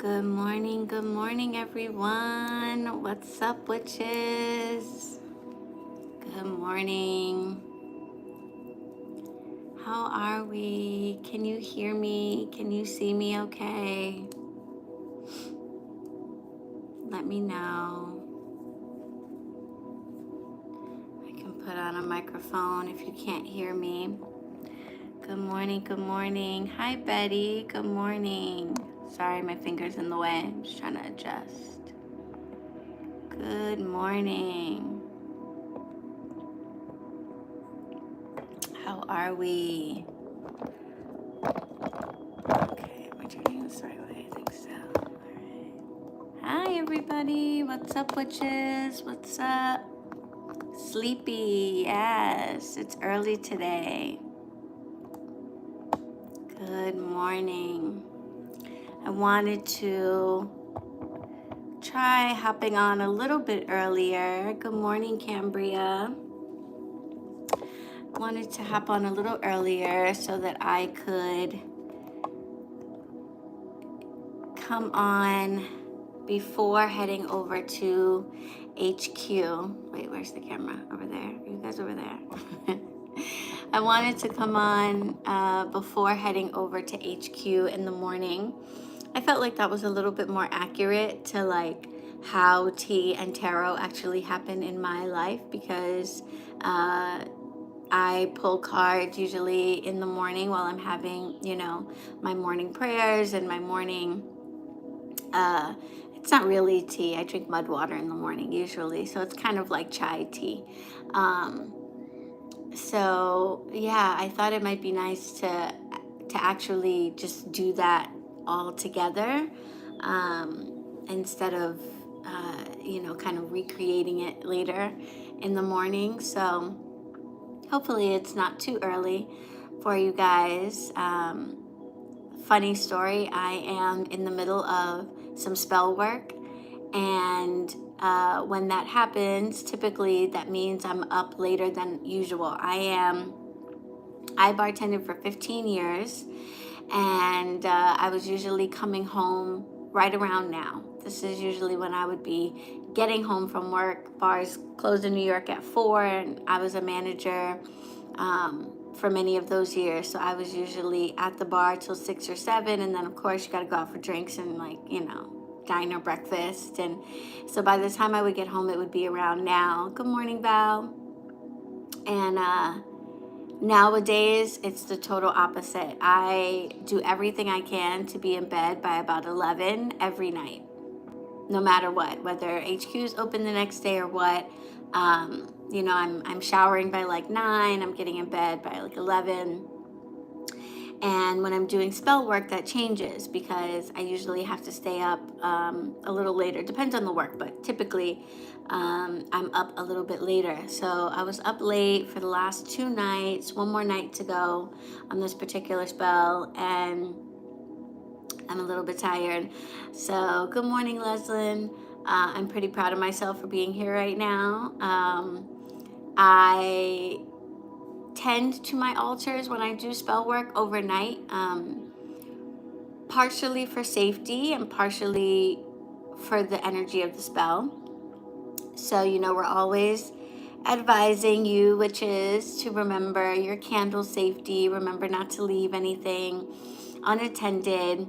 Good morning, everyone. What's up, witches? Good morning. How are we? Can you hear me? Can you see me okay? Let me know. I can put on a microphone if you can't hear me. Good morning, good morning. Hi, Betty. Good morning. Sorry, my finger's in the way. I'm just trying to adjust. Good morning. How are we? Okay, we're turning this right way. I think so. All right. Hi, everybody. What's up, witches? What's up? Sleepy. Yes, it's early today. Good morning. I wanted to try hopping on a little bit earlier. Good morning, Cambria. Wanted to hop on a little earlier so that I could come on before heading over to HQ. Wait, where's the camera? Over there. Are you guys over there? I wanted to come on before heading over to HQ in the morning. I felt like that was a little bit more accurate to like how tea and tarot actually happen in my life, because I pull cards usually in the morning while I'm having, my morning prayers and my morning, it's not really tea. I drink mud water in the morning usually. So it's kind of like chai tea. So yeah, I thought it might be nice to actually just do that all together, instead of, kind of recreating it later in the morning. So hopefully it's not too early for you guys. Funny story, I am in the middle of some spell work, and when that happens, typically that means I'm up later than usual. I bartended for 15 years, and I was usually coming home right around now. This is usually when I would be getting home from work. Bars closed in New York at 4, and I was a manager for many of those years. So I was usually at the bar till 6 or 7, and then of course you got to go out for drinks and diner breakfast. And so by the time I would get home, it would be around now. Good morning, Val. And nowadays, it's the total opposite. I do everything I can to be in bed by about 11 every night, no matter what, whether HQ's open the next day or what. I'm showering by like 9. I'm getting in bed by like 11. And when I'm doing spell work, that changes because I usually have to stay up a little later. Depends on the work, but typically I'm up a little bit later. So I was up late for the last 2 nights, one more night to go on this particular spell, and I'm a little bit tired. So good morning, Leslyn. I'm pretty proud of myself for being here right now. I tend to my altars when I do spell work overnight, partially for safety and partially for the energy of the spell. So, we're always advising you, witches, to remember your candle safety, remember not to leave anything unattended.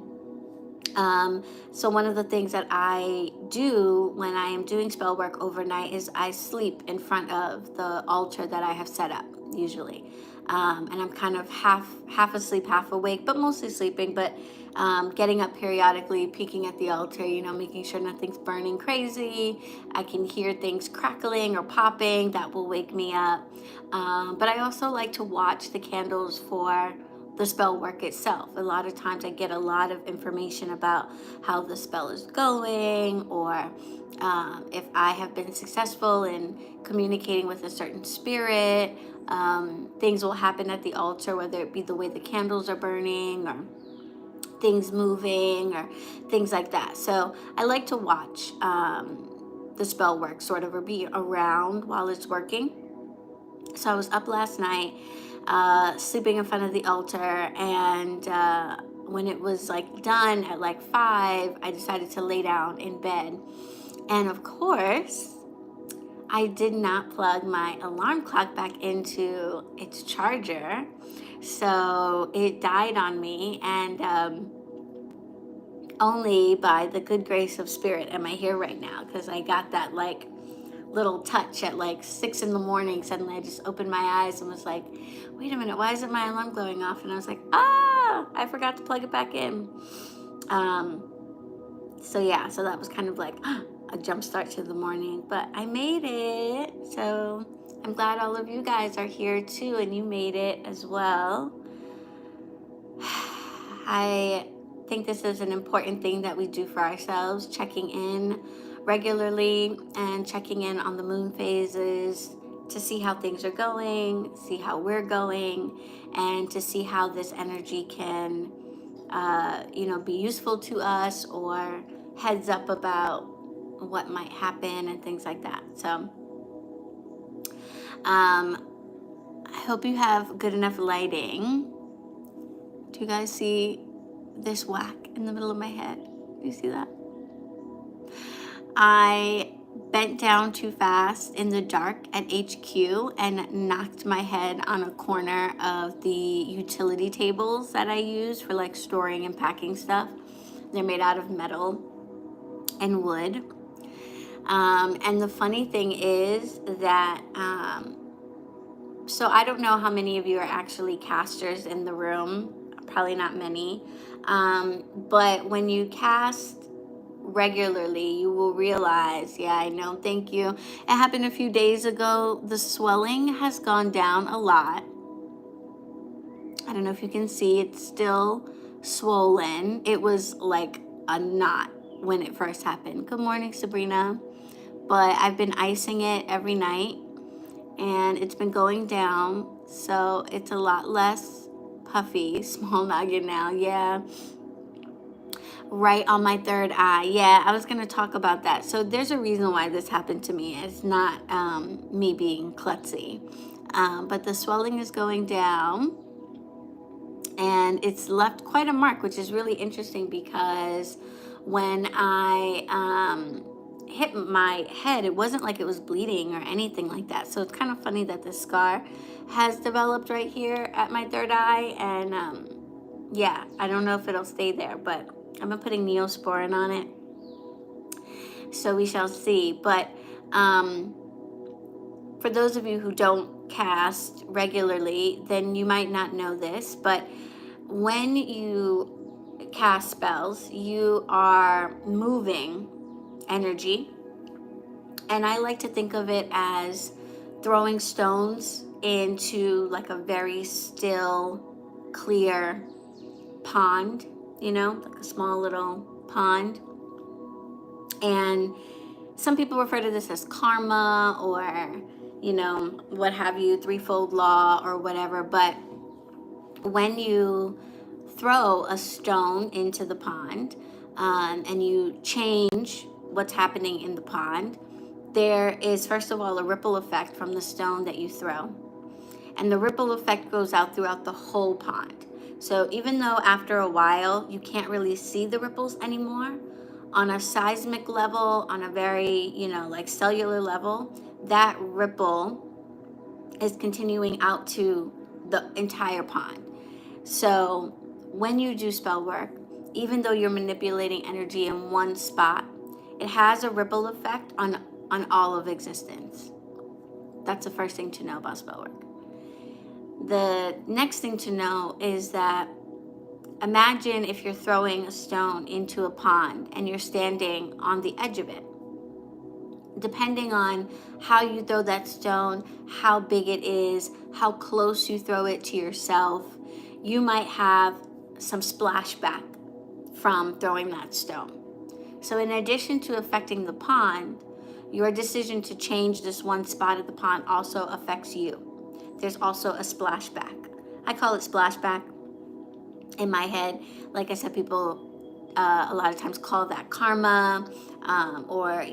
So one of the things that I do when I am doing spell work overnight is I sleep in front of the altar that I have set up, usually. And I'm kind of half asleep, half awake, but mostly sleeping, but getting up periodically, peeking at the altar, making sure nothing's burning crazy. I can hear things crackling or popping that will wake me up. But I also like to watch the candles for the spell work itself. A lot of times I get a lot of information about how the spell is going, or if I have been successful in communicating with a certain spirit. Things will happen at the altar, whether it be the way the candles are burning or things moving or things like that. So I like to watch the spell work sort of, or be around while it's working. So I was up last night, sleeping in front of the altar, and when it was like done at like 5, I decided to lay down in bed. And of course, I did not plug my alarm clock back into its charger. So it died on me, and only by the good grace of spirit am I here right now, because I got that like little touch at like 6 in the morning. Suddenly I just opened my eyes and was like, wait a minute, why isn't my alarm going off? And I was like, I forgot to plug it back in. So yeah, so that was kind of like a jump start to the morning, but I made it. So I'm glad all of you guys are here too, and you made it as well. I think this is an important thing that we do for ourselves, checking in regularly and checking in on the moon phases to see how things are going, see how we're going, and to see how this energy can be useful to us, or heads up about what might happen and things like that. So I hope you have good enough lighting. Do you guys see this whack in the middle of my head? Do you see that? I bent down too fast in the dark at HQ and knocked my head on a corner of the utility tables that I use for like storing and packing stuff. They're made out of metal and wood. And the funny thing is that, so I don't know how many of you are actually casters in the room. Probably not many. But when you cast regularly, you will realize, yeah, I know, thank you. It happened a few days ago. The swelling has gone down a lot. I don't know if you can see, it's still swollen. It was like a knot when it first happened. Good morning, Sabrina. But I've been icing it every night, and it's been going down, so it's a lot less puffy. Small noggin now, yeah. Right on my third eye. Yeah, I was going to talk about that. So there's a reason why this happened to me. It's not me being klutzy. But the swelling is going down, and it's left quite a mark, which is really interesting, because when I hit my head, it wasn't like it was bleeding or anything like that. So it's kind of funny that the scar has developed right here at my third eye. And yeah, I don't know if it'll stay there, but I've been putting Neosporin on it, so we shall see. But for those of you who don't cast regularly, then you might not know this, but when you cast spells, you are moving energy. And I like to think of it as throwing stones into like a very still, clear pond, like a small little pond. And some people refer to this as karma, or, what have you, threefold law or whatever. But when you throw a stone into the pond, and you change what's happening in the pond, there is, first of all, a ripple effect from the stone that you throw. And the ripple effect goes out throughout the whole pond. So even though after a while you can't really see the ripples anymore, on a seismic level, on a very, like cellular level, that ripple is continuing out to the entire pond. So when you do spell work, even though you're manipulating energy in one spot, it has a ripple effect on all of existence. That's the first thing to know about spell work. The next thing to know is that, imagine if you're throwing a stone into a pond and you're standing on the edge of it. Depending on how you throw that stone, how big it is, how close you throw it to yourself, you might have some splashback from throwing that stone. So in addition to affecting the pond, your decision to change this one spot of the pond also affects you. There's also a splashback. I call it splashback in my head. Like I said, people a lot of times call that karma, or,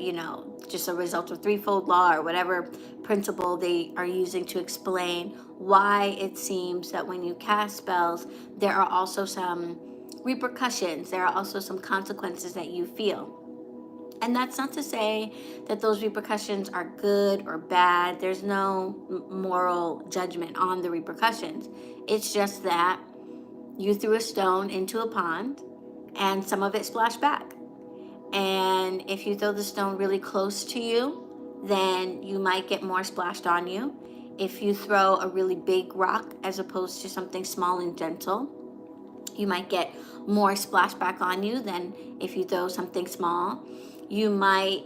just a result of threefold law, or whatever principle they are using to explain why it seems that when you cast spells, there are also some repercussions. There are also some consequences that you feel. And that's not to say that those repercussions are good or bad. There's no moral judgment on the repercussions. It's just that you threw a stone into a pond and some of it splashed back. And if you throw the stone really close to you, then you might get more splashed on you. If you throw a really big rock as opposed to something small and gentle, you might get more splashback on you than if you throw something small. You might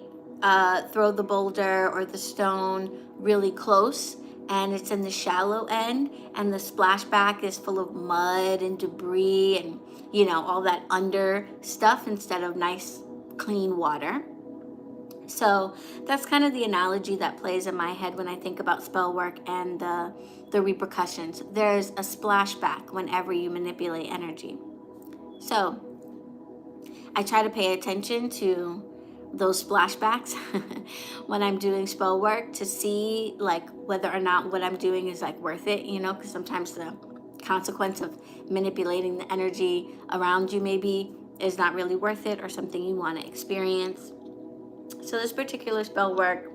throw the boulder or the stone really close and it's in the shallow end and the splashback is full of mud and debris and, you know, all that under stuff instead of nice clean water. So that's kind of the analogy that plays in my head when I think about spell work and the repercussions. There's a splashback whenever you manipulate energy. So I try to pay attention to those splashbacks when I'm doing spell work to see like whether or not what I'm doing is like worth it, you know, because sometimes the consequence of manipulating the energy around you maybe is not really worth it or something you want to experience. So this particular spell work,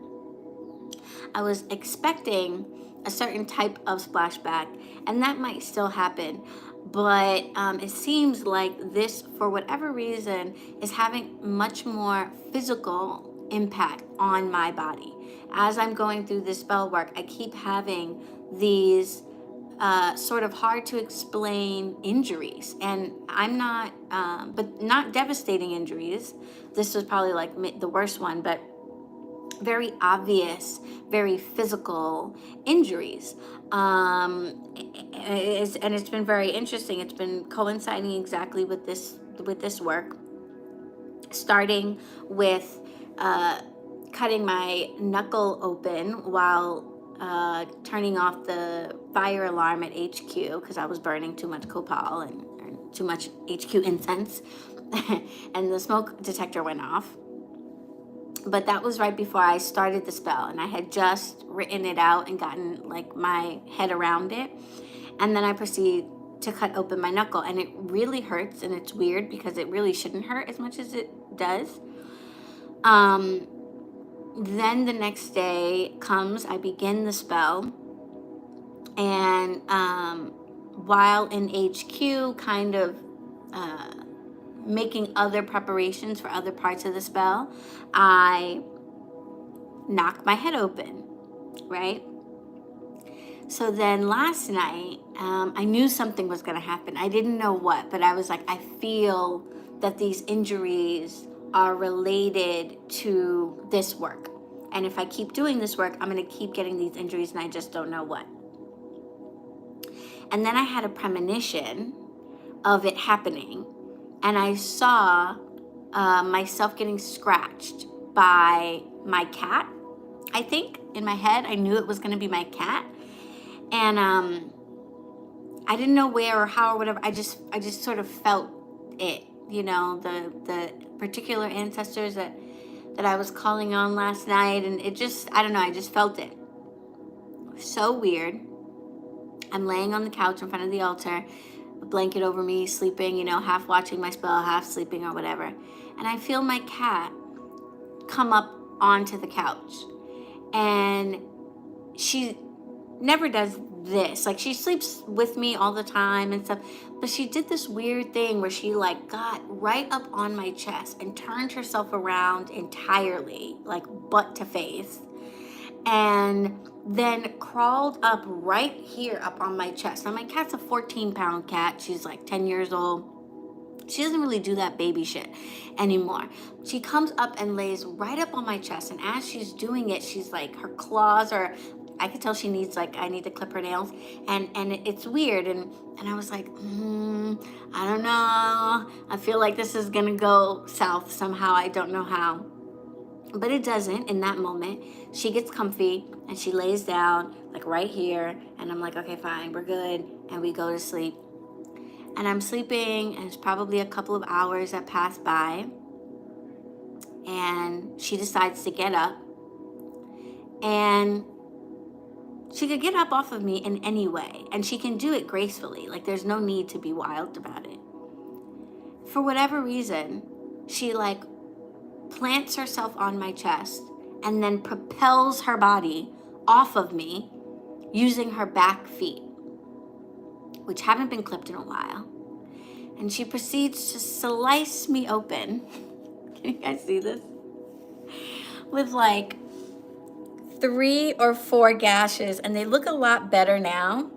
I was expecting a certain type of splashback, and that might still happen. But it seems like this, for whatever reason, is having much more physical impact on my body. As I'm going through this spell work, I keep having these sort of hard to explain injuries. And I'm not, but not devastating injuries. This was probably like the worst one, but very obvious, very physical injuries. And it's been very interesting. It's been coinciding exactly with this work, starting with cutting my knuckle open while turning off the fire alarm at HQ because I was burning too much copal and too much HQ incense, and the smoke detector went off. But that was right before I started the spell, and I had just written it out and gotten like my head around it. And then I proceed to cut open my knuckle, and it really hurts, and it's weird because it really shouldn't hurt as much as it does. Then the next day comes, I begin the spell, and while in HQ, kind of making other preparations for other parts of the spell, I knock my head open, right? So then last night, I knew something was going to happen. I didn't know what, but I was like, I feel that these injuries are related to this work. And if I keep doing this work, I'm going to keep getting these injuries and I just don't know what. And then I had a premonition of it happening. And I saw myself getting scratched by my cat. I think in my head, I knew it was going to be my cat. And I didn't know where or how or whatever. I just sort of felt it, you know, the particular ancestors that I was calling on last night. And it just, I don't know, I just felt it. So weird. I'm laying on the couch in front of the altar, a blanket over me, sleeping, you know, half watching my spell, half sleeping or whatever. And I feel my cat come up onto the couch. And she never does this. Like, she sleeps with me all the time and stuff. But she did this weird thing where she, like, got right up on my chest and turned herself around entirely, like, butt to face. And then crawled up right here up on my chest. Now, my cat's a 14-pound cat. She's like 10 years old. She doesn't really do that baby shit anymore. She comes up and lays right up on my chest. And as she's doing it, she's like, her claws are, I could tell she needs, like, I need to clip her nails. And it's weird. And I was like, I don't know. I feel like this is going to go south somehow. I don't know how. But it doesn't in that moment. She gets comfy and she lays down like right here. And I'm like, okay, fine, we're good. And we go to sleep. And I'm sleeping and it's probably a couple of hours that pass by. And she decides to get up. And she could get up off of me in any way. And she can do it gracefully. Like, there's no need to be wild about it. for whatever reason, she like plants herself on my chest and then propels her body off of me using her back feet, which haven't been clipped in a while. And she proceeds to slice me open. Can you guys see this? With like 3 or 4 gashes, and they look a lot better now.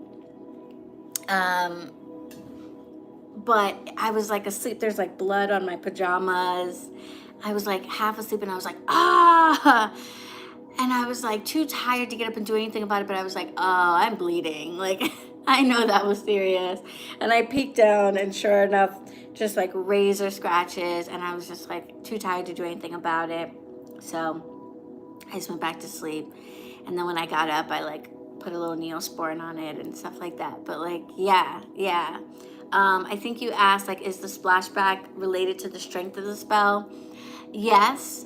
But I was like asleep. There's like blood on my pajamas. I was like half asleep, and I was like, ah. And I was like too tired to get up and do anything about it, but I was like, oh, I'm bleeding. Like, I know that was serious. And I peeked down, and sure enough, just like razor scratches, and I was just like too tired to do anything about it. So I just went back to sleep. And then when I got up, I like put a little Neosporin on it and stuff like that. But like, yeah. I think you asked, like, is the splashback related to the strength of the spell? Yes.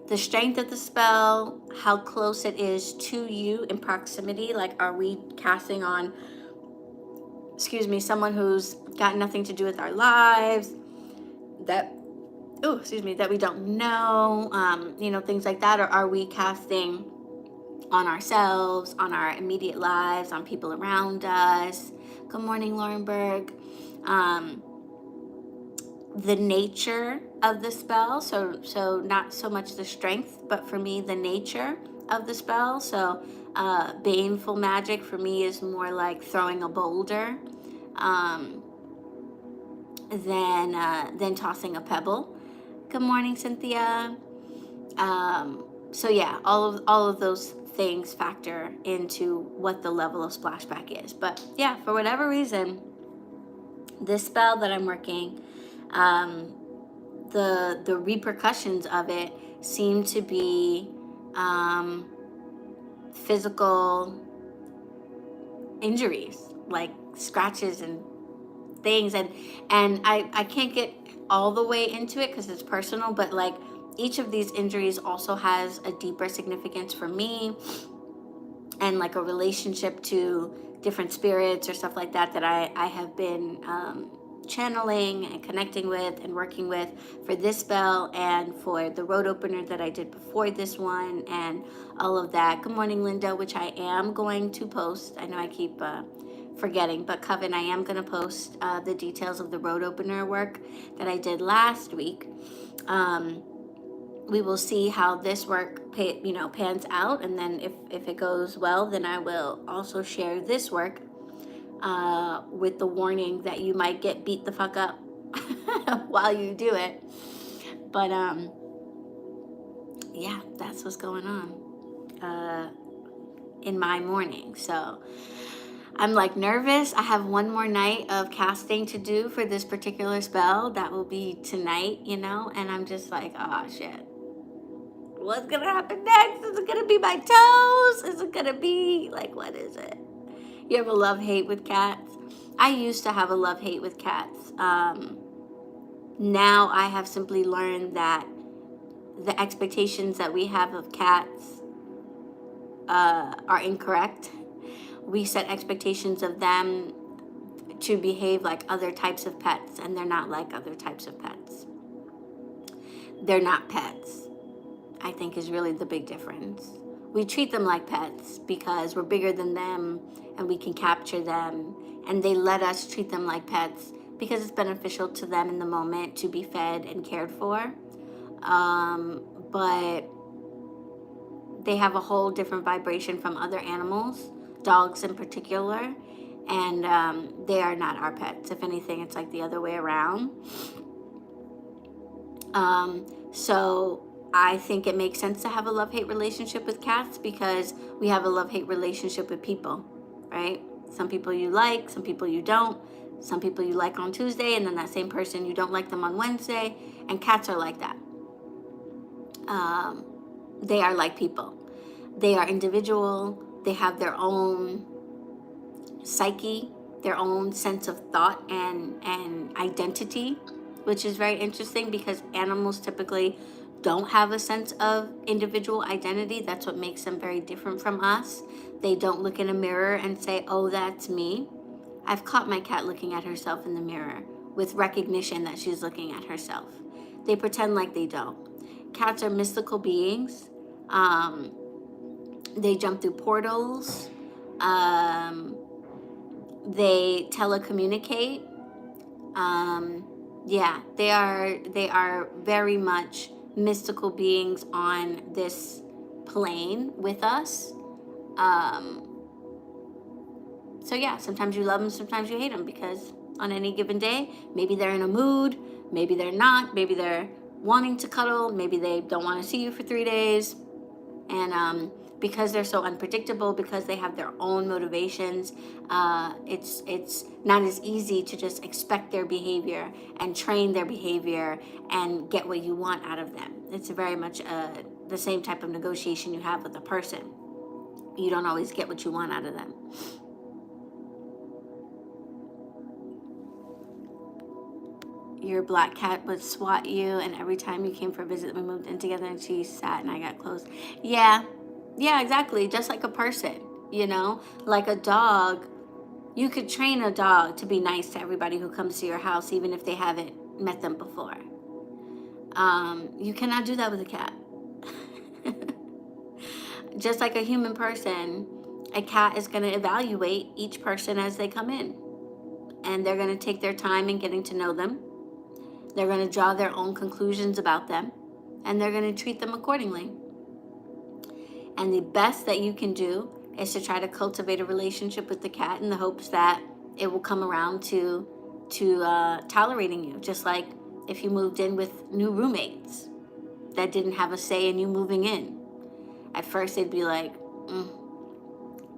The strength of the spell, how close it is to you in proximity. Like, are we casting on, someone who's got nothing to do with our lives, that we don't know, things like that? Or are we casting on ourselves, on our immediate lives, on people around us? Good morning, Laurenberg. The nature of the spell, so not so much the strength, but for me, the nature of the spell. So baneful magic for me is more like throwing a boulder than tossing a pebble. Good morning, Cynthia. So yeah, all of those things factor into what the level of splashback is. But yeah, for whatever reason, this spell that I'm working, the repercussions of it seem to be physical injuries, like scratches and things, and I can't get all the way into it because it's personal, but like each of these injuries also has a deeper significance for me, and like a relationship to different spirits or stuff like that I have been channeling and connecting with and working with for this spell and for the road opener that I did before this one and all of that. Good morning, Linda, which I am going to post. I know I keep forgetting, but Coven, I am going to post the details of the road opener work that I did last week. We will see how this work pans out, and then if it goes well, then I will also share this work with the warning that you might get beat the fuck up while you do it. But yeah, that's what's going on in my morning. So I'm like nervous. I have one more night of casting to do for this particular spell. That will be tonight, and I'm just like, oh shit. What's gonna happen next? Is it gonna be my toes? Is it gonna be like, what is it? You have a love-hate with cats? I used to have a love-hate with cats. Now I have simply learned that the expectations that we have of cats are incorrect. We set expectations of them to behave like other types of pets, and they're not like other types of pets. They're not pets, I think, is really the big difference. We treat them like pets because we're bigger than them and we can capture them, and they let us treat them like pets because it's beneficial to them in the moment to be fed and cared for. But they have a whole different vibration from other animals, dogs in particular, and they are not our pets. If anything, it's like the other way around. So I think it makes sense to have a love-hate relationship with cats because we have a love-hate relationship with people, right? Some people you like, some people you don't. Some people you like on Tuesday, and then that same person, you don't like them on Wednesday. And cats are like that. They are like people. They are individual. They have their own psyche, their own sense of thought and identity, which is very interesting because animals typically don't have a sense of individual identity. That's what makes them very different from us. They don't look in a mirror and say, oh, that's me. I've caught my cat looking at herself in the mirror with recognition that she's looking at herself. They pretend like they don't. Cats are mystical beings. They jump through portals. They telecommunicate. Yeah, they are very much mystical beings on this plane with us. So yeah, sometimes you love them, sometimes you hate them, because on any given day, maybe they're in a mood, maybe they're not, maybe they're wanting to cuddle, maybe they don't want to see you for 3 days. And because they're so unpredictable, because they have their own motivations, it's not as easy to just expect their behavior and train their behavior and get what you want out of them. It's very much the same type of negotiation you have with a person. You don't always get what you want out of them. Your black cat would swat you, and every time you came for a visit, we moved in together and she sat and I got close. Yeah, exactly. Just like a person, like a dog. You could train a dog to be nice to everybody who comes to your house, even if they haven't met them before. You cannot do that with a cat. Just like a human person, a cat is going to evaluate each person as they come in. And they're going to take their time in getting to know them. They're going to draw their own conclusions about them, and they're going to treat them accordingly. And the best that you can do is to try to cultivate a relationship with the cat in the hopes that it will come around to tolerating you. Just like if you moved in with new roommates that didn't have a say in you moving in. At first they'd be like,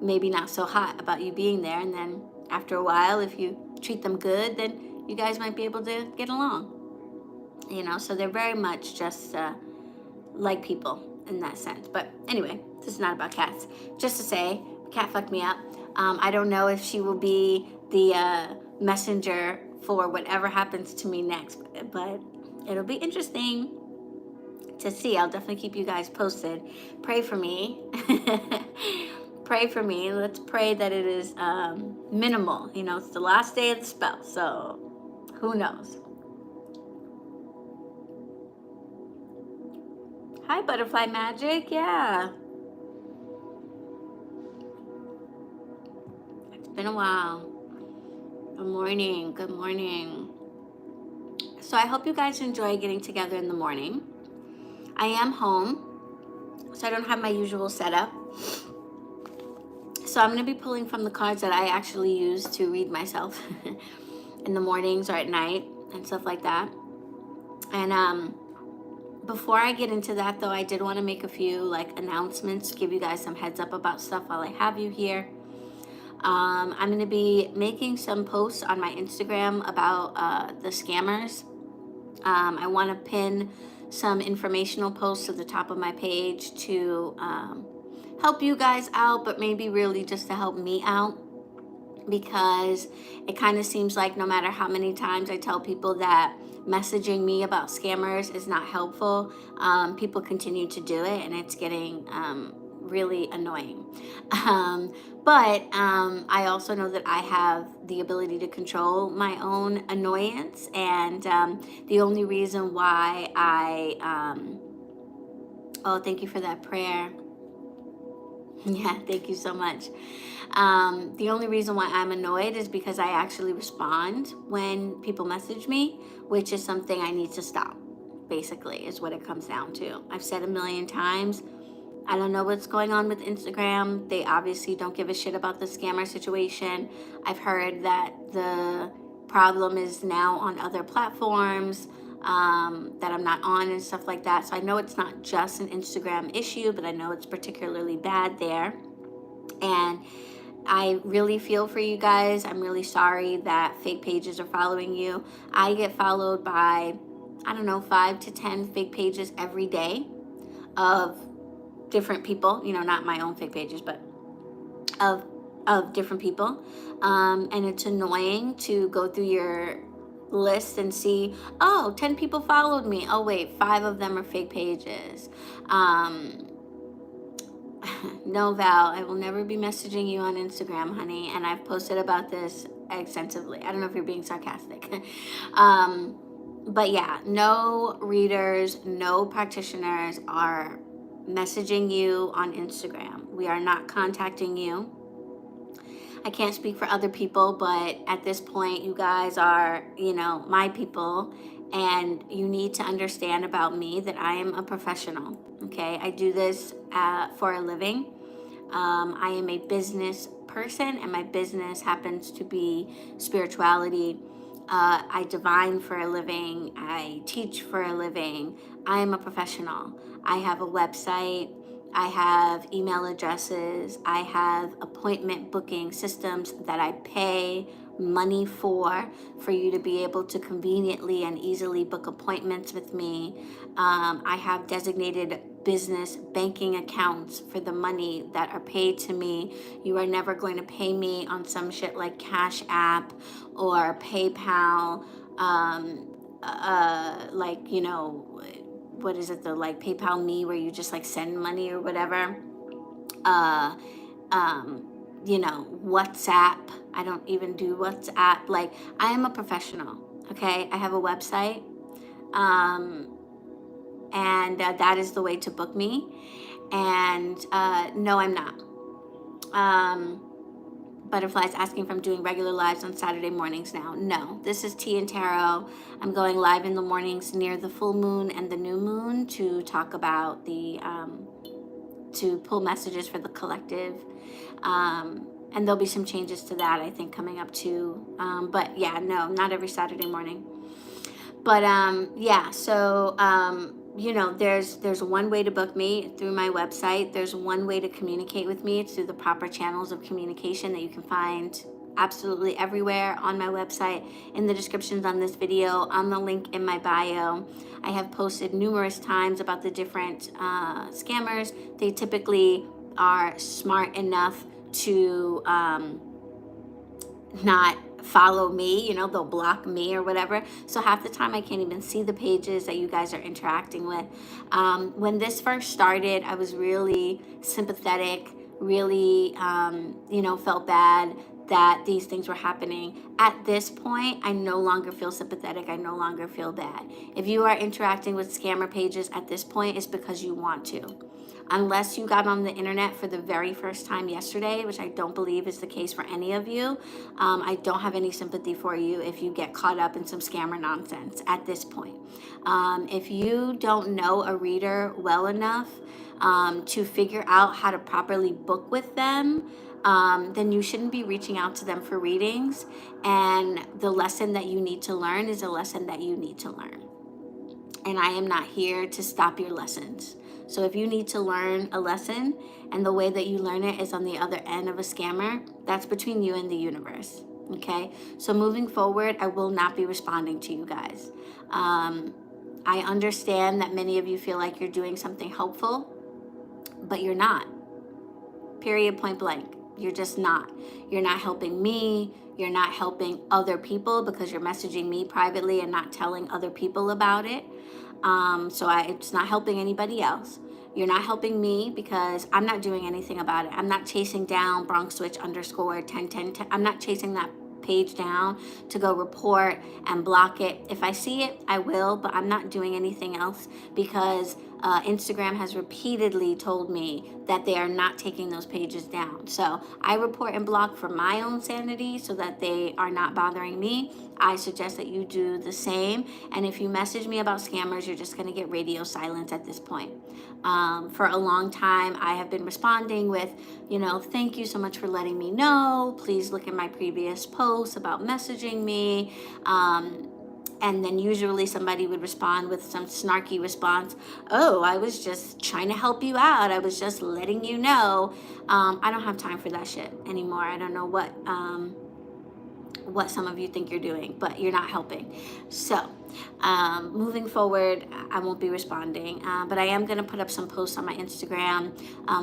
maybe not so hot about you being there. And then after a while, if you treat them good, then you guys might be able to get along. So they're very much just like people in that sense. But anyway, this is not about cats. Just to say, cat fucked me up. I don't know if she will be the messenger for whatever happens to me next, but it'll be interesting to see. I'll definitely keep you guys posted. Pray for me. Pray for me. Let's pray that it is minimal. It's the last day of the spell, so who knows? Hi, Butterfly Magic. Yeah. It's been a while. Good morning. Good morning. So I hope you guys enjoy getting together in the morning. I am home, so I don't have my usual setup. So I'm going to be pulling from the cards that I actually use to read myself in the mornings or at night and stuff like that. And before I get into that, though, I did want to make a few announcements, give you guys some heads up about stuff while I have you here. I'm going to be making some posts on my Instagram about the scammers. I want to pin some informational posts to the top of my page to help you guys out, but maybe really just to help me out, because it kind of seems like no matter how many times I tell people that messaging me about scammers is not helpful, people continue to do it, and it's getting really annoying. But I also know that I have the ability to control my own annoyance, and the only reason why oh, thank you for that prayer. Yeah, thank you so much. The only reason why I'm annoyed is because I actually respond when people message me, which is something I need to stop, basically, is what it comes down to. I've said a million times, I don't know what's going on with Instagram. They obviously don't give a shit about the scammer situation. I've heard that the problem is now on other platforms that I'm not on and stuff like that. So I know it's not just an Instagram issue, but I know it's particularly bad there. And I really feel for you guys. I'm really sorry that fake pages are following you. I get followed by, 5 to 10 fake pages every day of different people, not my own fake pages, but of different people. And it's annoying to go through your list and see, 10 people followed me. Oh wait, 5 of them are fake pages. No, Val, I will never be messaging you on Instagram, honey. And I've posted about this extensively. I don't know if you're being sarcastic. But yeah, no readers, no practitioners are messaging you on Instagram. We are not contacting you. I can't speak for other people, but at this point, you guys are, my people, and you need to understand about me that I am a professional. Okay, I do this for a living. I am a business person, and my business happens to be spirituality. I divine for a living. I teach for a living. I am a professional. I have a website. I have email addresses. I have appointment booking systems that I pay money for you to be able to conveniently and easily book appointments with me. I have designated business banking accounts for the money that are paid to me. You are never going to pay me on some shit like Cash App or PayPal, like, what is it, the like PayPal Me, where you just like send money or whatever. WhatsApp. I don't even do WhatsApp. Like, I am a professional. Okay, I have a website, and that is the way to book me. And no, I'm not. Butterflies asking if I'm doing regular lives on Saturday mornings now. No, this is Tea and Tarot. I'm going live in the mornings near the full moon and the new moon to talk about to pull messages for the collective. And there'll be some changes to that, I think, coming up too. But yeah, no, not every Saturday morning. But yeah, so there's one way to book me through my website. There's one way to communicate with me. It's through the proper channels of communication that you can find absolutely everywhere on my website, in the descriptions on this video, on the link in my bio. I have posted numerous times about the different scammers. They typically are smart enough to not follow me, they'll block me or whatever. So half the time I can't even see the pages that you guys are interacting with. When this first started, I was really sympathetic, really, felt bad that these things were happening. At this point, I no longer feel sympathetic. I no longer feel bad. If you are interacting with scammer pages at this point, it's because you want to. Unless you got on the internet for the very first time yesterday, which I don't believe is the case for any of you, I don't have any sympathy for you if you get caught up in some scammer nonsense at this point. If you don't know a reader well enough to figure out how to properly book with them, then you shouldn't be reaching out to them for readings. And the lesson that you need to learn is a lesson that you need to learn. And I am not here to stop your lessons. So if you need to learn a lesson and the way that you learn it is on the other end of a scammer, that's between you and the universe. Okay? So moving forward, I will not be responding to you guys. I understand that many of you feel like you're doing something helpful, but you're not. Period, point blank. You're just not. You're not helping me. You're not helping other people because you're messaging me privately and not telling other people about it. It's not helping anybody else. You're not helping me because I'm not doing anything about it. I'm not chasing down BronxWitch _1010. I'm not chasing that page down to go report and block it. If I see it, I will, but I'm not doing anything else because Instagram has repeatedly told me that they are not taking those pages down. So I report and block for my own sanity so that they are not bothering me. I suggest that you do the same. And if you message me about scammers, you're just going to get radio silence at this point. For a long time, I have been responding with, thank you so much for letting me know. Please look at my previous posts about messaging me. And then usually somebody would respond with some snarky response. Oh, I was just trying to help you out. I was just letting you know. I don't have time for that shit anymore. I don't know what some of you think you're doing, but you're not helping. So moving forward, I won't be responding, but I am going to put up some posts on my Instagram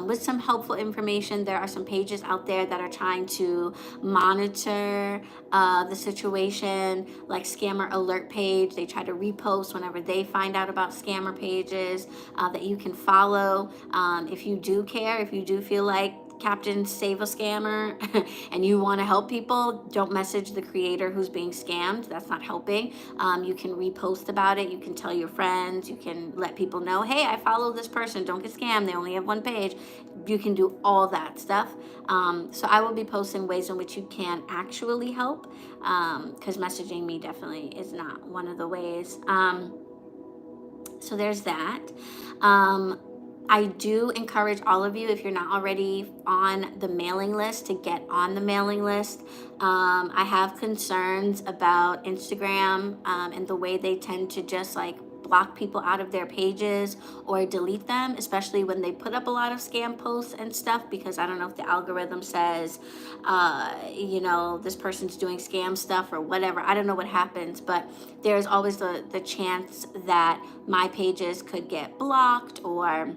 with some helpful information. There are some pages out there that are trying to monitor the situation, like Scammer Alert page. They try to repost whenever they find out about scammer pages that you can follow. If you do care, if you do feel like Captain Save a Scammer and you want to help people, don't message the creator who's being scammed. That's not helping. You can repost about it. You can tell your friends. You can let people know, hey, I follow this person. Don't get scammed. They only have one page. You can do all that stuff. So I will be posting ways in which you can actually help, because messaging me definitely is not one of the ways. So there's that. I do encourage all of you, if you're not already on the mailing list, to get on the mailing list. I have concerns about Instagram and the way they tend to just like block people out of their pages or delete them, especially when they put up a lot of scam posts and stuff, because I don't know if the algorithm says, this person's doing scam stuff or whatever. I don't know what happens, but there's always the chance that my pages could get blocked or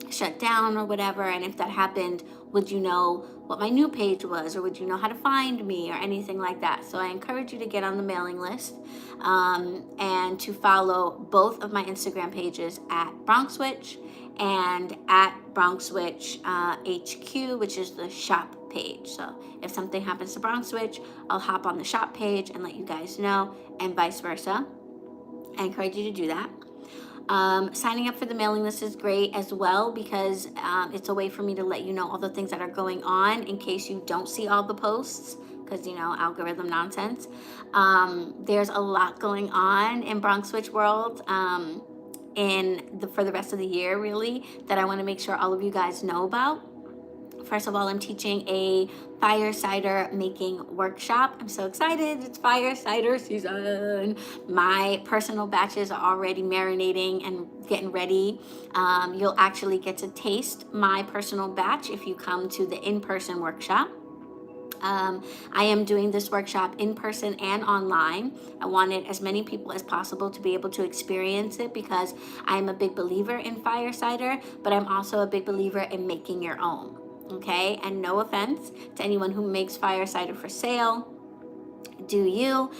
shut down or whatever. And if that happened, would you know what my new page was, or would you know how to find me or anything like that? So I encourage you to get on the mailing list, and to follow both of my Instagram pages at BronxWitch and at BronxWitch HQ, which is the shop page. So if something happens to BronxWitch, I'll hop on the shop page and let you guys know, and vice versa. I encourage you to do that. Signing up for the mailing list is great as well, because it's a way for me to let you know all the things that are going on in case you don't see all the posts, because algorithm nonsense. There's a lot going on in BronxWitch world for the rest of the year, really, that I want to make sure all of you guys know about. First of all, I'm teaching a fire cider making workshop. I'm so excited. It's fire cider season. My personal batches are already marinating and getting ready. You'll actually get to taste my personal batch if you come to the in-person workshop. I am doing this workshop in person and online. I wanted as many people as possible to be able to experience it, because I'm a big believer in fire cider, but I'm also a big believer in making your own. Okay, and no offense to anyone who makes fire cider for sale. Do you?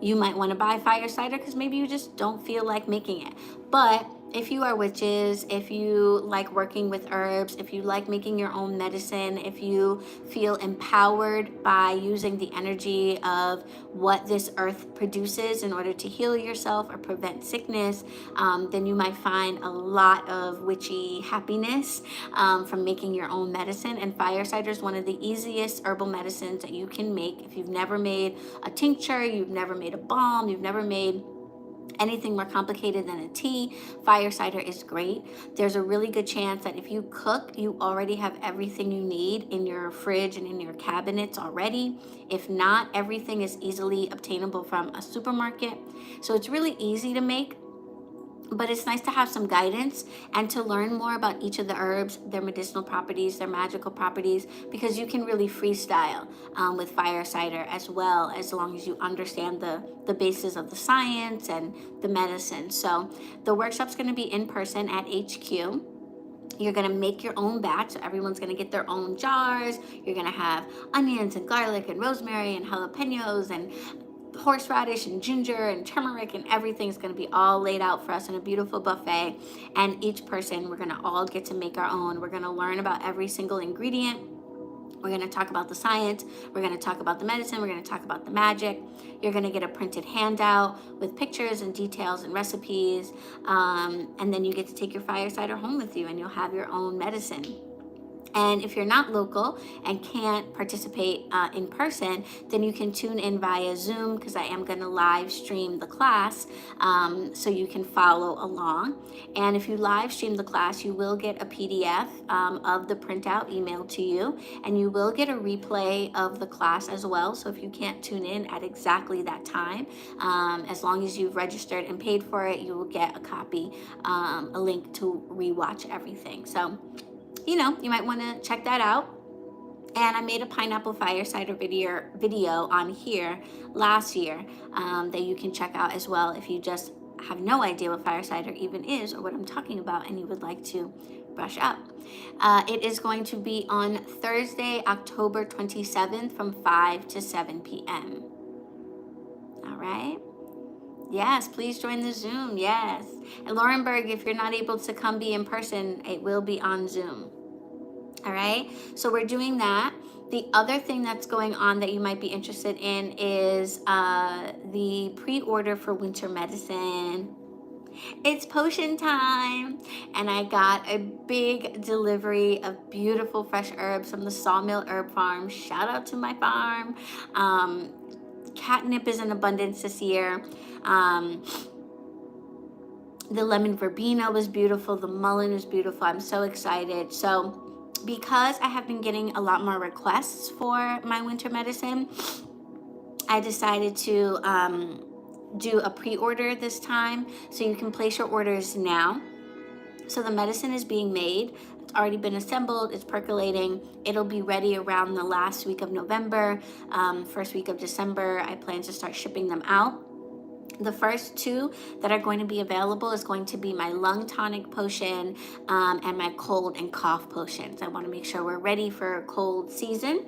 You might want to buy fire cider because maybe you just don't feel like making it. But if you are witches, if you like working with herbs, if you like making your own medicine, if you feel empowered by using the energy of what this earth produces in order to heal yourself or prevent sickness, then you might find a lot of witchy happiness from making your own medicine. And fire cider is one of the easiest herbal medicines that you can make. If you've never made a tincture, you've never made a balm, you've never made anything more complicated than a tea, fire cider is great. There's a really good chance that if you cook, you already have everything you need in your fridge and in your cabinets already. If not, everything is easily obtainable from a supermarket. So it's really easy to make, but it's nice to have some guidance and to learn more about each of the herbs, their medicinal properties, their magical properties, because you can really freestyle with fire cider as well, as long as you understand the basis of the science and the medicine. So the workshop's going to be in person at HQ. You're going to make your own batch, so everyone's going to get their own jars. You're going to have onions and garlic and rosemary and jalapenos and horseradish and ginger and turmeric, and everything's going to be all laid out for us in a beautiful buffet. And each person, we're going to all get to make our own. We're going to learn about every single ingredient. We're going to talk about the science. We're going to talk about the medicine. We're going to talk about the magic. You're going to get a printed handout with pictures and details and recipes. And then you get to take your fire cider home with you, and you'll have your own medicine. And if you're not local and can't participate in person, then you can tune in via Zoom, because I am going to live stream the class, so you can follow along. And if you live stream the class, you will get a PDF of the printout emailed to you, and you will get a replay of the class as well. So if you can't tune in at exactly that time, as long as you've registered and paid for it, you will get a copy, a link to rewatch everything. So you might want to check that out. And I made a pineapple fire cider video on here last year that you can check out as well if you just have no idea what fire cider even is or what I'm talking about and you would like to brush up. It is going to be on Thursday, October 27th from 5 to 7 p.m. All right. Yes, please join the Zoom. Yes. And Laurenburg, if you're not able to come be in person, it will be on Zoom. All right, so we're doing that. The other thing that's going on that you might be interested in is the pre-order for winter medicine. It's potion time, and I got a big delivery of beautiful fresh herbs from the Sawmill Herb Farm. Shout out to my farm. Catnip is in abundance this year. The lemon verbena was beautiful. The mullein was beautiful. I'm so excited. So because I have been getting a lot more requests for my winter medicine, I decided to do a pre-order this time. So you can place your orders now. So the medicine is being made. It's already been assembled. It's percolating. It'll be ready around the last week of November, first week of December. I plan to start shipping them out. The first two that are going to be available is going to be my lung tonic potion and my cold and cough potions. I want to make sure we're ready for cold season.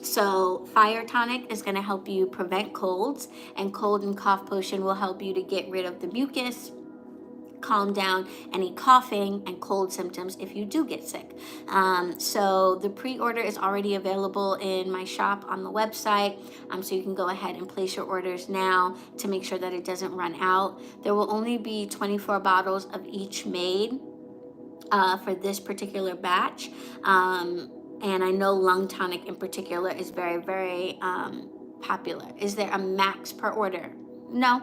So fire tonic is going to help you prevent colds, and cold and cough potion will help you to get rid of the mucus, calm down any coughing and cold symptoms if you do get sick. So the pre-order is already available in my shop on the website, so you can go ahead and place your orders now to make sure that it doesn't run out. There will only be 24 bottles of each made for this particular batch, and I know lung tonic in particular is very, very popular. Is there a max per order? No.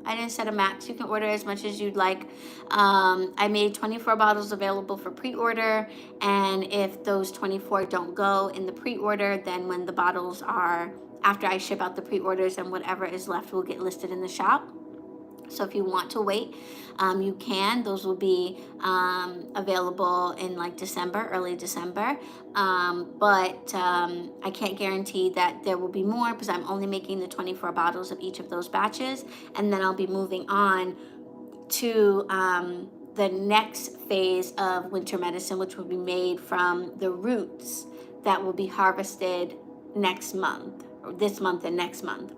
I didn't set a max. You can order as much as you'd like. I made 24 bottles available for pre-order, and if those 24 don't go in the pre-order, then when the bottles are, after I ship out the pre-orders, and whatever is left will get listed in the shop. So if you want to wait, you can. Those will be available in like December, early December. But I can't guarantee that there will be more because I'm only making the 24 bottles of each of those batches. And then I'll be moving on to the next phase of winter medicine, which will be made from the roots that will be harvested next month, or this month and next month.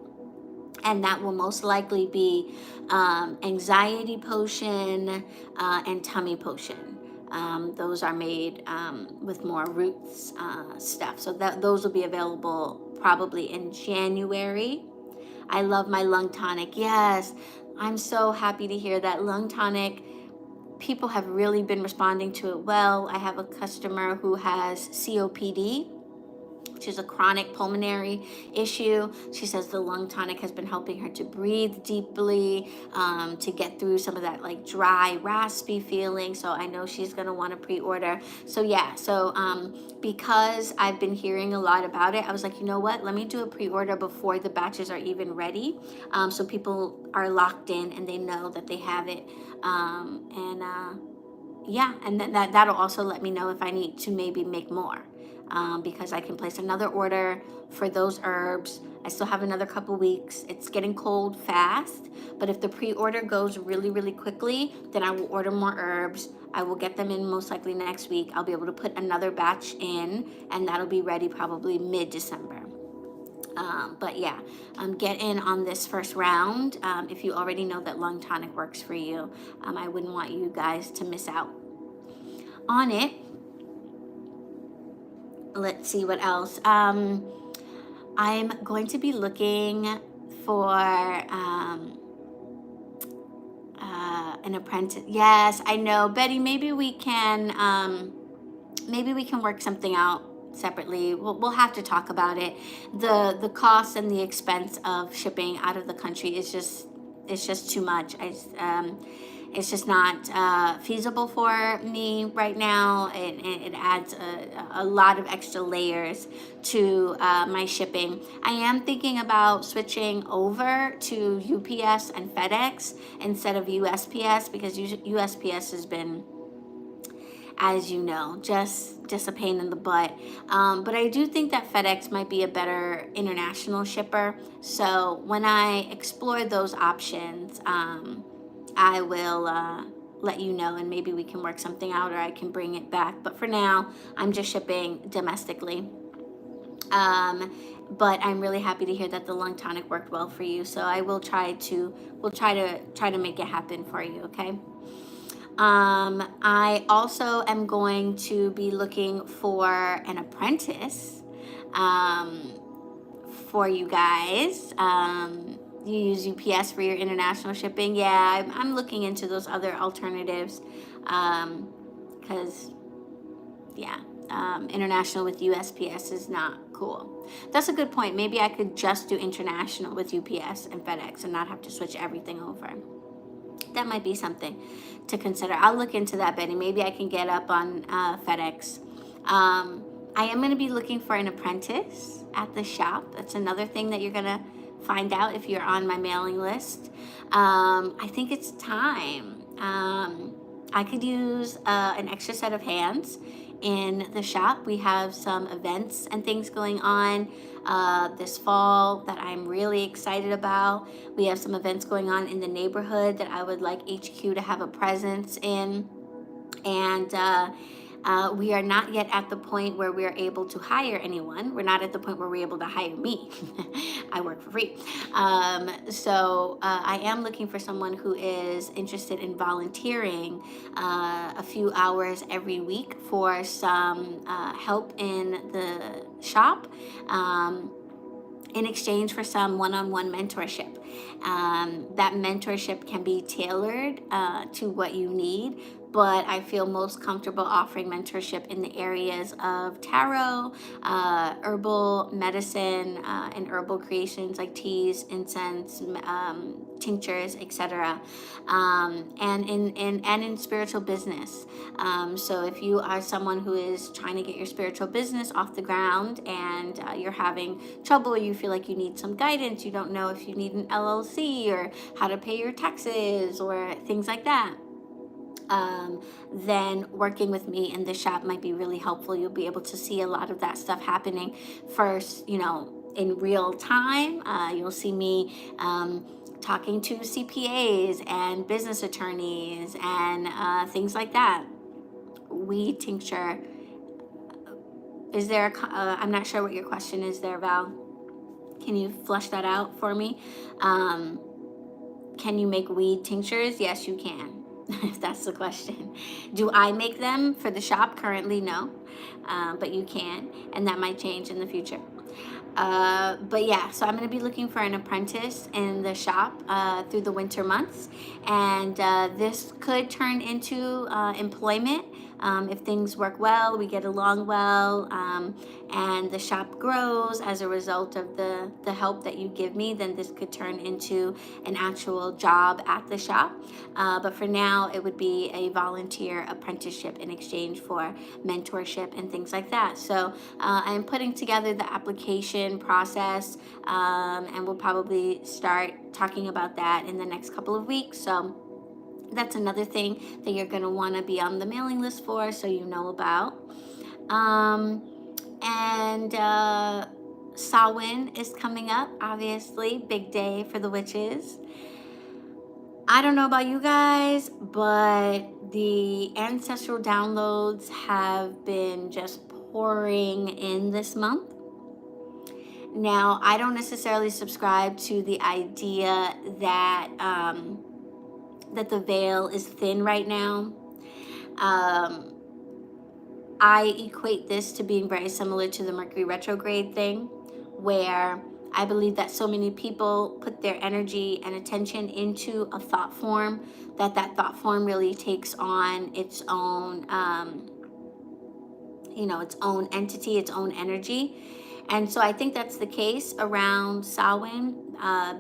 And that will most likely be anxiety potion and tummy potion. Those are made with more roots stuff. So those will be available probably in January. I love my lung tonic. Yes, I'm so happy to hear that lung tonic. People have really been responding to it well. I have a customer who has COPD, which is a chronic pulmonary issue. She says the lung tonic has been helping her to breathe deeply, to get through some of that like dry, raspy feeling. So I know she's gonna want to pre-order. So yeah, so because I've been hearing a lot about it, I was like, you know what? Let me do a pre-order before the batches are even ready, so people are locked in and they know that they have it. Yeah, and then that'll also let me know if I need to maybe make more. Because I can place another order for those herbs. I still have another couple weeks. It's getting cold fast, but if the pre-order goes really, really quickly, then I will order more herbs. I will get them in most likely next week. I'll be able to put another batch in, and that'll be ready probably mid-December. But yeah, get in on this first round. If you already know that lung tonic works for you, I wouldn't want you guys to miss out on it. Let's see what else. I'm going to be looking for an apprentice. Yes, I know, Betty. Maybe we can work something out separately. We'll have to talk about it. The cost and the expense of shipping out of the country is just too much. It's just not feasible for me right now. It adds a lot of extra layers to my shipping. I am thinking about switching over to UPS and FedEx instead of USPS, because USPS has been, as you know, just a pain in the butt. But I do think that FedEx might be a better international shipper. So when I explore those options, I will let you know, and maybe we can work something out, or I can bring it back. But for now, I'm just shipping domestically. But I'm really happy to hear that the lung tonic worked well for you. So I will we'll try to make it happen for you. Okay. I also am going to be looking for an apprentice for you guys. You use UPS for your international shipping. Yeah, I'm looking into those other alternatives because, yeah, international with USPS is not cool. That's a good point. Maybe I could just do international with UPS and FedEx and not have to switch everything over. That might be something to consider. I'll look into that, Betty. Maybe I can get up on FedEx. I am going to be looking for an apprentice at the shop. That's another thing that you're going to find out if you're on my mailing list. I think it's time. I could use an extra set of hands in the shop. We have some events and things going on this fall that I'm really excited about. We have some events going on in the neighborhood that I would like HQ to have a presence in. And we are not yet at the point where we are able to hire anyone. We're not at the point where we're able to hire me. I work for free. So I am looking for someone who is interested in volunteering a few hours every week for some help in the shop. In exchange for some one-on-one mentorship. That mentorship can be tailored to what you need, but I feel most comfortable offering mentorship in the areas of tarot, herbal medicine, and herbal creations like teas, incense, tinctures, etc., and in spiritual business. So if you are someone who is trying to get your spiritual business off the ground and you're having trouble, you feel like you need some guidance, you don't know if you need an LLC or how to pay your taxes or things like that, then working with me in the shop might be really helpful. You'll be able to see a lot of that stuff happening first, in real time. You'll see me talking to CPAs and business attorneys and things like that. Weed tincture. Is there I'm not sure what your question is there, Val. Can you flesh that out for me? Can you make weed tinctures? Yes, you can, if that's the question. Do I make them for the shop? Currently, no. But you can, and that might change in the future. But yeah, so I'm going to be looking for an apprentice in the shop through the winter months. And this could turn into employment if things work well, we get along well, and the shop grows as a result of the help that you give me, then this could turn into an actual job at the shop. But for now, it would be a volunteer apprenticeship in exchange for mentorship and things like that. So I'm putting together the application process, and we'll probably start talking about that in the next couple of weeks. So that's another thing that you're going to want to be on the mailing list for, so you know about. And Samhain is coming up, obviously, big day for the witches. I don't know about you guys, but the Ancestral downloads have been just pouring in this month. Now, I don't necessarily subscribe to the idea that that the veil is thin right now. I equate this to being very similar to the Mercury retrograde thing, where I believe that so many people put their energy and attention into a thought form that thought form really takes on its own, its own entity, its own energy. And so I think that's the case around Samhain.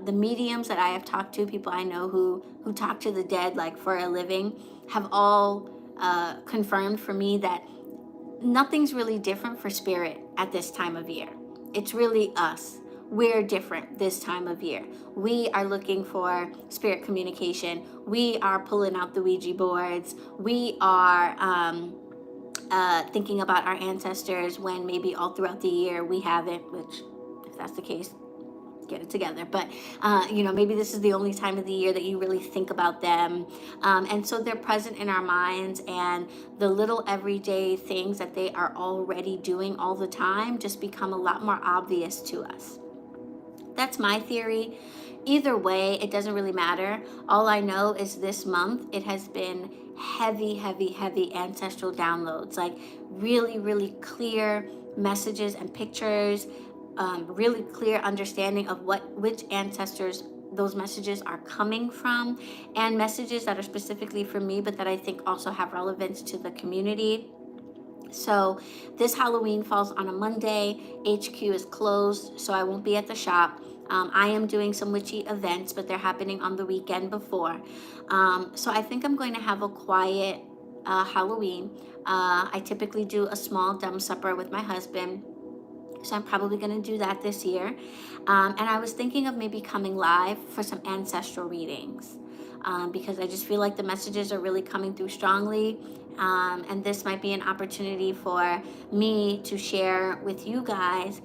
The mediums that I have talked to, people I know who talk to the dead like for a living, have all confirmed for me that nothing's really different for spirit at this time of year. It's really us. We're different this time of year. We are looking for spirit communication. We are pulling out the Ouija boards. We are thinking about our ancestors when maybe all throughout the year we haven't, which if that's the case, get it together. But maybe this is the only time of the year that you really think about them, and so they're present in our minds, and the little everyday things that they are already doing all the time just become a lot more obvious to us. That's my theory. either way, it doesn't really matter. All I know is this month it has been heavy ancestral downloads, like really, really clear messages and pictures, really clear understanding of which ancestors those messages are coming from, and messages that are specifically for me, but that I think also have relevance to the community. So this Halloween falls on a Monday. HQ is closed, so I won't be at the shop. I am doing some witchy events, but they're happening on the weekend before. So I think I'm going to have a quiet Halloween. I typically do a small dumb supper with my husband, so I'm probably going to do that this year. And I was thinking of maybe coming live for some ancestral readings, because I just feel like the messages are really coming through strongly. And this might be an opportunity for me to share with you guys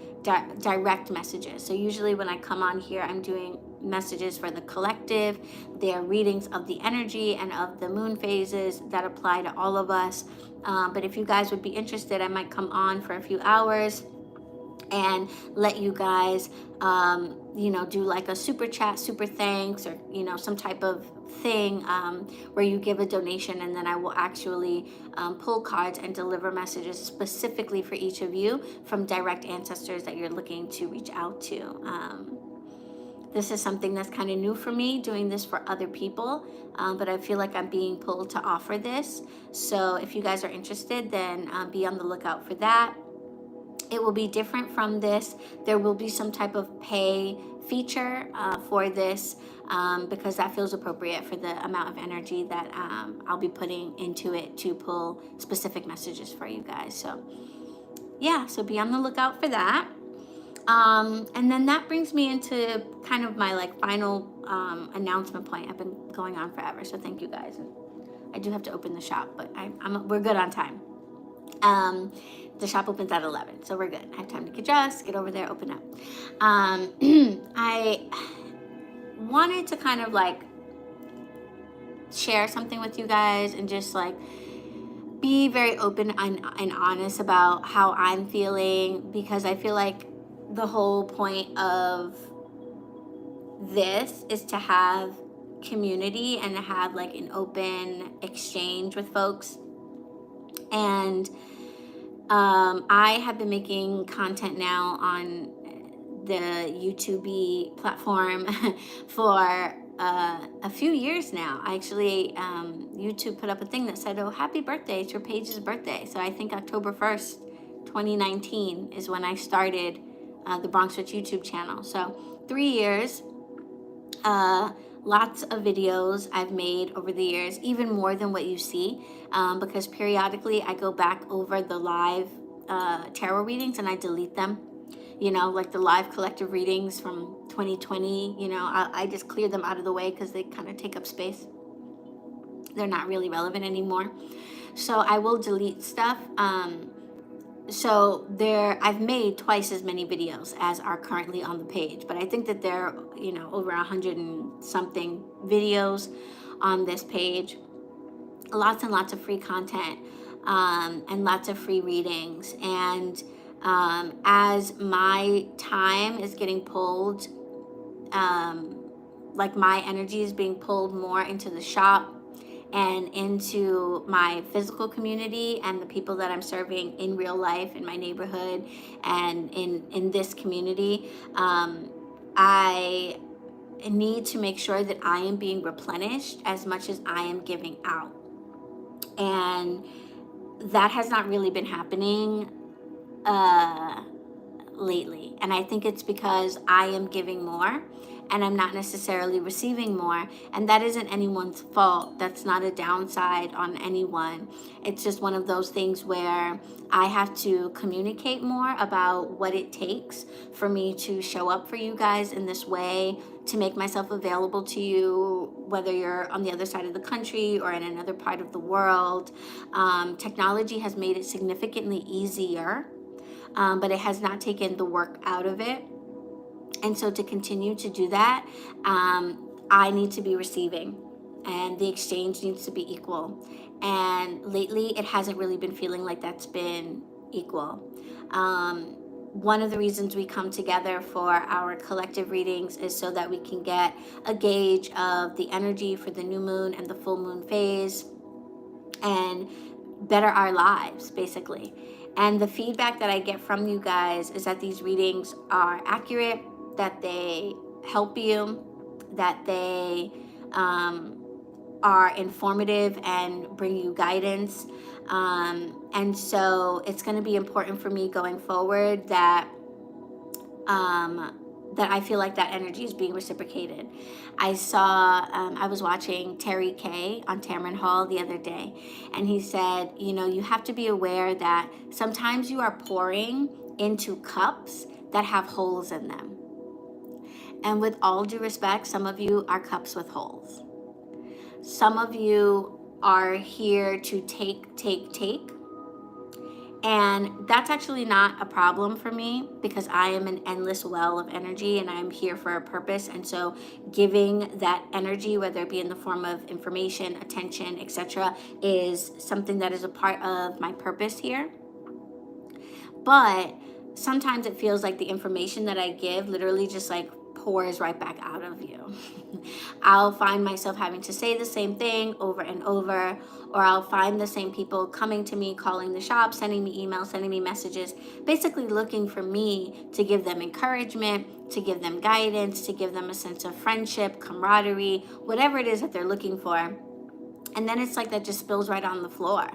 direct messages. So usually when I come on here, I'm doing messages for the collective. They're readings of the energy and of the moon phases that apply to all of us. But if you guys would be interested, I might come on for a few hours and let you guys, do like a super chat, super thanks, or, some type of thing where you give a donation, and then I will actually pull cards and deliver messages specifically for each of you from direct ancestors that you're looking to reach out to. This is something that's kind of new for me, doing this for other people, but I feel like I'm being pulled to offer this. So if you guys are interested, then be on the lookout for that. It will be different from this. There will be some type of pay feature for this, because that feels appropriate for the amount of energy that I'll be putting into it to pull specific messages for you guys. So yeah, so be on the lookout for that. And then that brings me into kind of my final announcement point. I've been going on forever, so thank you guys. I do have to open the shop, but we're good on time. The shop opens at 11, so we're good. I have time to get dressed, get over there, open up. I wanted to kind of like share something with you guys and just like be very open and honest about how I'm feeling, because I feel like the whole point of this is to have community and to have like an open exchange with folks. And I have been making content now on the YouTube platform for a few years now. I actually, YouTube put up a thing that said, "Oh, happy birthday, it's your page's birthday." So I think October 1st, 2019 is when I started the BronxWitch YouTube channel. So 3 years, lots of videos I've made over the years, even more than what you see, because periodically I go back over the live tarot readings and I delete them. Like the live collective readings from 2020, I just clear them out of the way because they kind of take up space. They're not really relevant anymore. So I will delete stuff. So I've made twice as many videos as are currently on the page, but I think that there are, over 100 and something videos on this page. Lots and lots of free content, and lots of free readings. And as my time is getting pulled, like my energy is being pulled more into the shop and into my physical community and the people that I'm serving in real life in my neighborhood and in this community, I need to make sure that I am being replenished as much as I am giving out. And that has not really been happening lately. And I think it's because I am giving more and I'm not necessarily receiving more. And that isn't anyone's fault. That's not a downside on anyone. It's just one of those things where I have to communicate more about what it takes for me to show up for you guys in this way, to make myself available to you, whether you're on the other side of the country or in another part of the world. Technology has made it significantly easier, but it has not taken the work out of it. And so to continue to do that, I need to be receiving, and the exchange needs to be equal. And lately, it hasn't really been feeling like that's been equal. one of the reasons we come together for our collective readings is so that we can get a gauge of the energy for the new moon and the full moon phase and better our lives, basically. And the feedback that I get from you guys is that these readings are accurate, that they help you, that they are informative and bring you guidance. And so it's going to be important for me going forward that that I feel like that energy is being reciprocated. I was watching Terry K on Tamron Hall the other day, and he said, you know, you have to be aware that sometimes you are pouring into cups that have holes in them. And with all due respect, some of you are cups with holes. Some of you are here to take. And that's actually not a problem for me because I am an endless well of energy and I'm here for a purpose. And so giving that energy, whether it be in the form of information, attention, etc., is something that is a part of my purpose here. But sometimes it feels like the information that I give literally just like pours right back out of you. I'll find myself having to say the same thing over and over, or I'll find the same people coming to me, calling the shop, sending me emails, sending me messages, basically looking for me to give them encouragement, to give them guidance, to give them a sense of friendship, camaraderie, whatever it is that they're looking for. And then it's like that just spills right on the floor.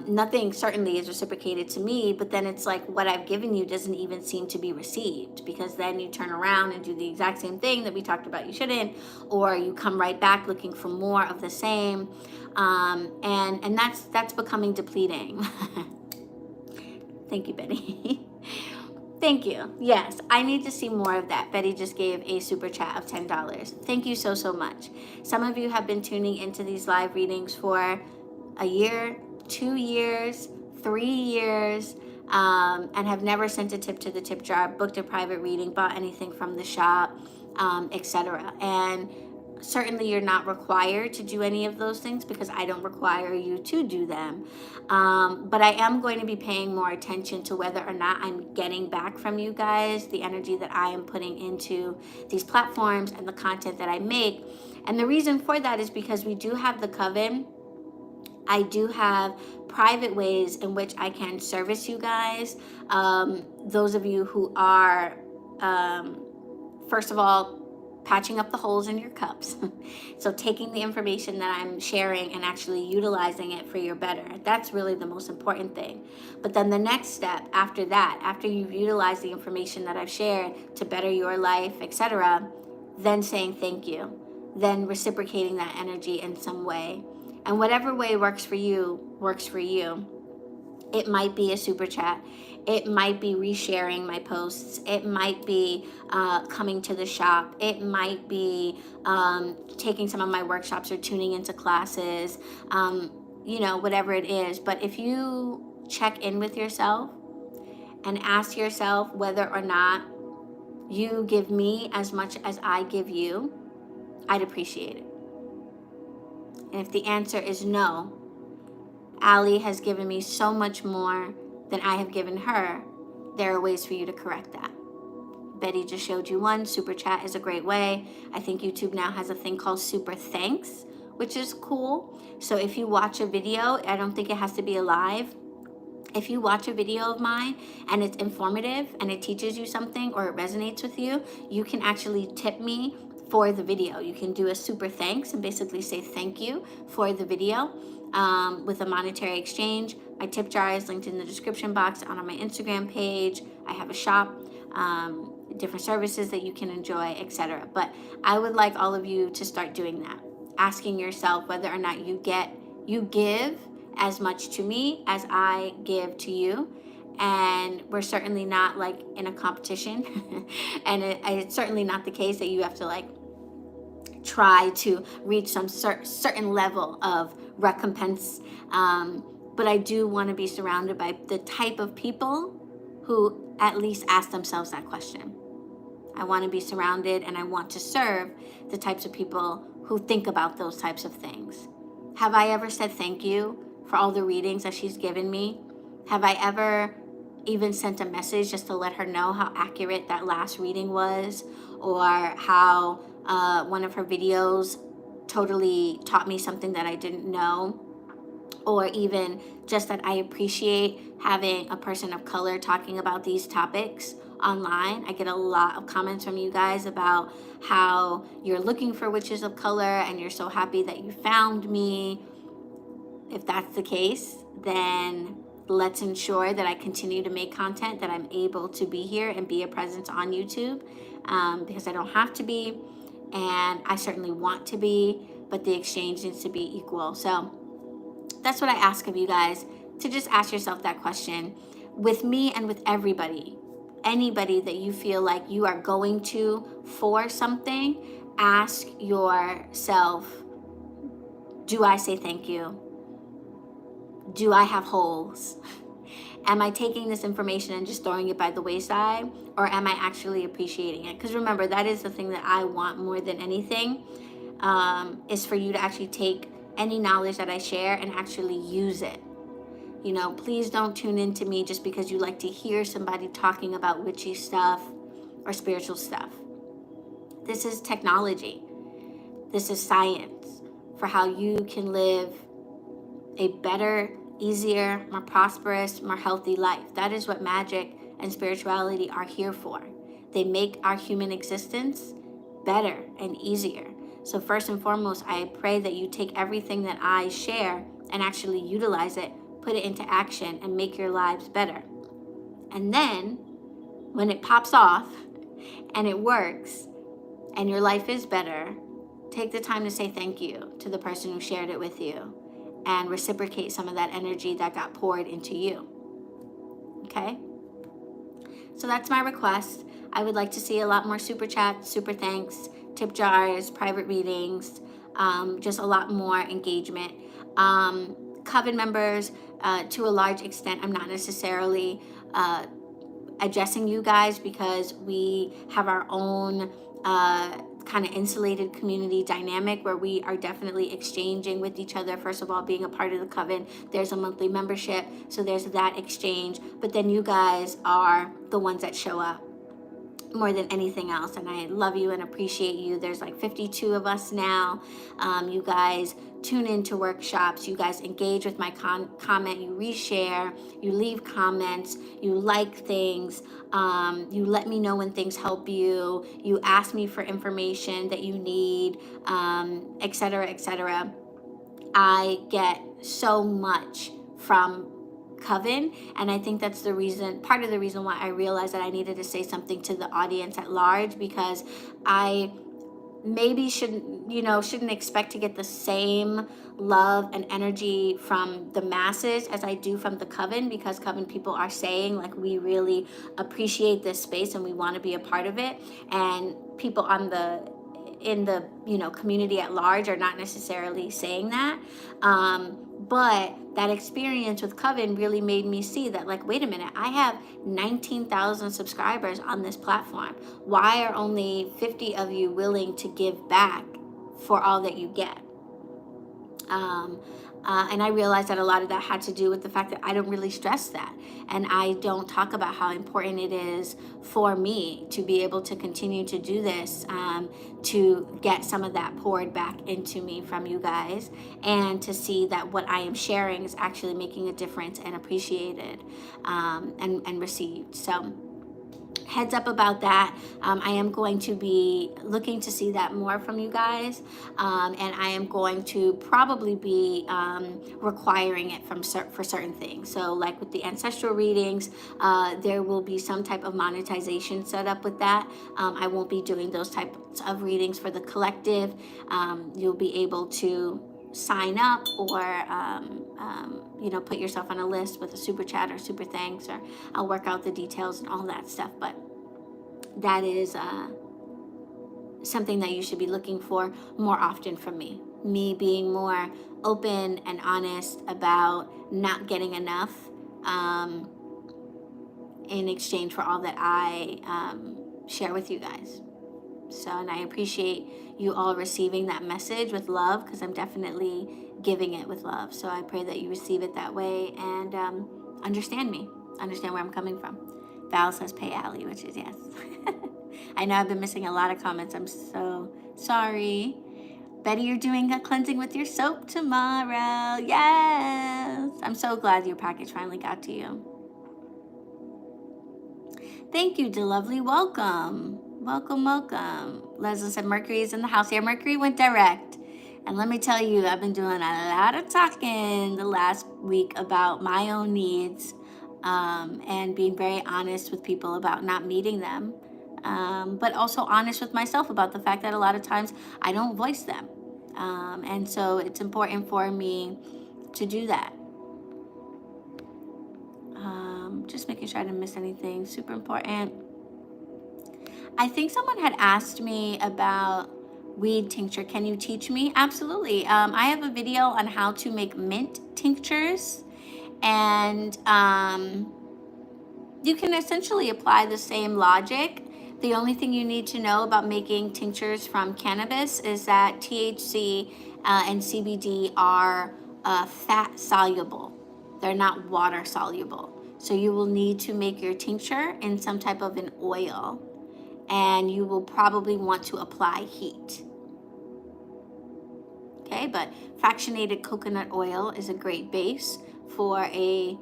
Nothing certainly is reciprocated to me, but then it's like what I've given you doesn't even seem to be received, because then you turn around and do the exact same thing that we talked about you shouldn't, or you come right back looking for more of the same, and that's becoming depleting. Thank you, Betty. Thank you. Yes, I need to see more of that. Betty just gave a super chat of $10. Thank you so much. Some of you have been tuning into these live readings for a year, 2 years, 3 years, and have never sent a tip to the tip jar, booked a private reading, bought anything from the shop, etc. And certainly you're not required to do any of those things because I don't require you to do them. But I am going to be paying more attention to whether or not I'm getting back from you guys the energy that I am putting into these platforms and the content that I make. And the reason for that is because we do have the coven. I do have private ways in which I can service you guys. Those of you who are, first of all, patching up the holes in your cups. So taking the information that I'm sharing and actually utilizing it for your better. That's really the most important thing. But then the next step after that, after you've utilized the information that I've shared to better your life, etc., then saying thank you, then reciprocating that energy in some way. And whatever way works for you, works for you. It might be a super chat. It might be resharing my posts. It might be coming to the shop. It might be taking some of my workshops or tuning into classes, whatever it is. But if you check in with yourself and ask yourself whether or not you give me as much as I give you, I'd appreciate it. And if the answer is no, Allie has given me so much more than I have given her, there are ways for you to correct that. Betty just showed you one. Super chat is a great way. I think YouTube now has a thing called super thanks, which is cool. So if you watch a video, I don't think it has to be a live. If you watch a video of mine and it's informative and it teaches you something or it resonates with you, you can actually tip me for the video. You can do a super thanks and basically say thank you for the video with a monetary exchange. My tip jar is linked in the description box on my Instagram page. I have a shop, different services that you can enjoy, etc. But I would like all of you to start doing that, asking yourself whether or not you give as much to me as I give to you. And we're certainly not like in a competition. And it's certainly not the case that you have to like try to reach some certain level of recompense. But I do want to be surrounded by the type of people who at least ask themselves that question. I want to be surrounded and I want to serve the types of people who think about those types of things. Have I ever said thank you for all the readings that she's given me? Have I ever even sent a message just to let her know how accurate that last reading was, or how one of her videos totally taught me something that I didn't know, or even just that I appreciate having a person of color talking about these topics online. I get a lot of comments from you guys about how you're looking for witches of color and you're so happy that you found me. If that's the case, then let's ensure that I continue to make content, that I'm able to be here and be a presence on YouTube, because I don't have to be, and I certainly want to be, but the exchange needs to be equal. So that's what I ask of you guys, to just ask yourself that question with me and with everybody. Anybody that you feel like you are going to for something, ask yourself, do I say thank you? Do I have holes? Am I taking this information and just throwing it by the wayside, or am I actually appreciating it? Because remember, that is the thing that I want more than anything, is for you to actually take any knowledge that I share and actually use it. You know, please don't tune into me just because you like to hear somebody talking about witchy stuff or spiritual stuff. This is technology. This is science for how you can live a better, easier, more prosperous, more healthy life. That is what magic and spirituality are here for. They make our human existence better and easier. So first and foremost, I pray that you take everything that I share and actually utilize it, put it into action, and make your lives better. And then when it pops off and it works and your life is better, take the time to say thank you to the person who shared it with you and reciprocate some of that energy that got poured into you. Okay? So that's my request. I would like to see a lot more super chats, super thanks, tip jars, private readings, just a lot more engagement. Coven members, to a large extent, I'm not necessarily addressing you guys because we have our own kind of insulated community dynamic where we are definitely exchanging with each other. First of all, being a part of the coven, there's a monthly membership, so there's that exchange. But then you guys are the ones that show up more than anything else, and I love you and appreciate you. There's like 52 of us now. You guys tune into workshops, you guys engage with my comment, you reshare, you leave comments, you like things, you let me know when things help you, you ask me for information that you need, etc., etc. I get so much from Coven, and I think that's the reason, part of the reason why I realized that I needed to say something to the audience at large, because I maybe shouldn't expect to get the same love and energy from the masses as I do from the Coven, because Coven people are saying like, we really appreciate this space and we want to be a part of it, and people in the community at large are not necessarily saying that. But that experience with Coven really made me see that, like, wait a minute, I have 19,000 subscribers on this platform. Why are only 50 of you willing to give back for all that you get? And I realized that a lot of that had to do with the fact that I don't really stress that. And I don't talk about how important it is for me to be able to continue to do this, to get some of that poured back into me from you guys, and to see that what I am sharing is actually making a difference and appreciated, and received. So heads up about that. I am going to be looking to see that more from you guys, and I am going to probably be requiring it for certain things. So like with the ancestral readings, there will be some type of monetization set up with that. I won't be doing those types of readings for the collective. You'll be able to sign up or put yourself on a list with a super chat or super thanks, or I'll work out the details and all that stuff. But that is something that you should be looking for more often from me being more open and honest about not getting enough in exchange for all that I share with you guys. So, and I appreciate you all receiving that message with love, because I'm definitely giving it with love. So I pray that you receive it that way and understand me. understand where I'm coming from. Val says pay Allie, which is yes. I know I've been missing a lot of comments. I'm so sorry. Betty, you're doing a cleansing with your soap tomorrow. Yes. I'm so glad your package finally got to you. Thank you, DeLovely. Welcome. Welcome, welcome. Leslie said Mercury is in the house. Yeah, Mercury went direct. And let me tell you, I've been doing a lot of talking the last week about my own needs, and being very honest with people about not meeting them. But also honest with myself about the fact that a lot of times I don't voice them. And so it's important for me to do that. Just making sure I didn't miss anything super important. I think someone had asked me about weed tincture. Can you teach me? Absolutely. I have a video on how to make mint tinctures, and you can essentially apply the same logic. The only thing you need to know about making tinctures from cannabis is that THC and CBD are fat soluble. They're not water soluble. So you will need to make your tincture in some type of an oil, and you will probably want to apply heat. Okay, but fractionated coconut oil is a great base for a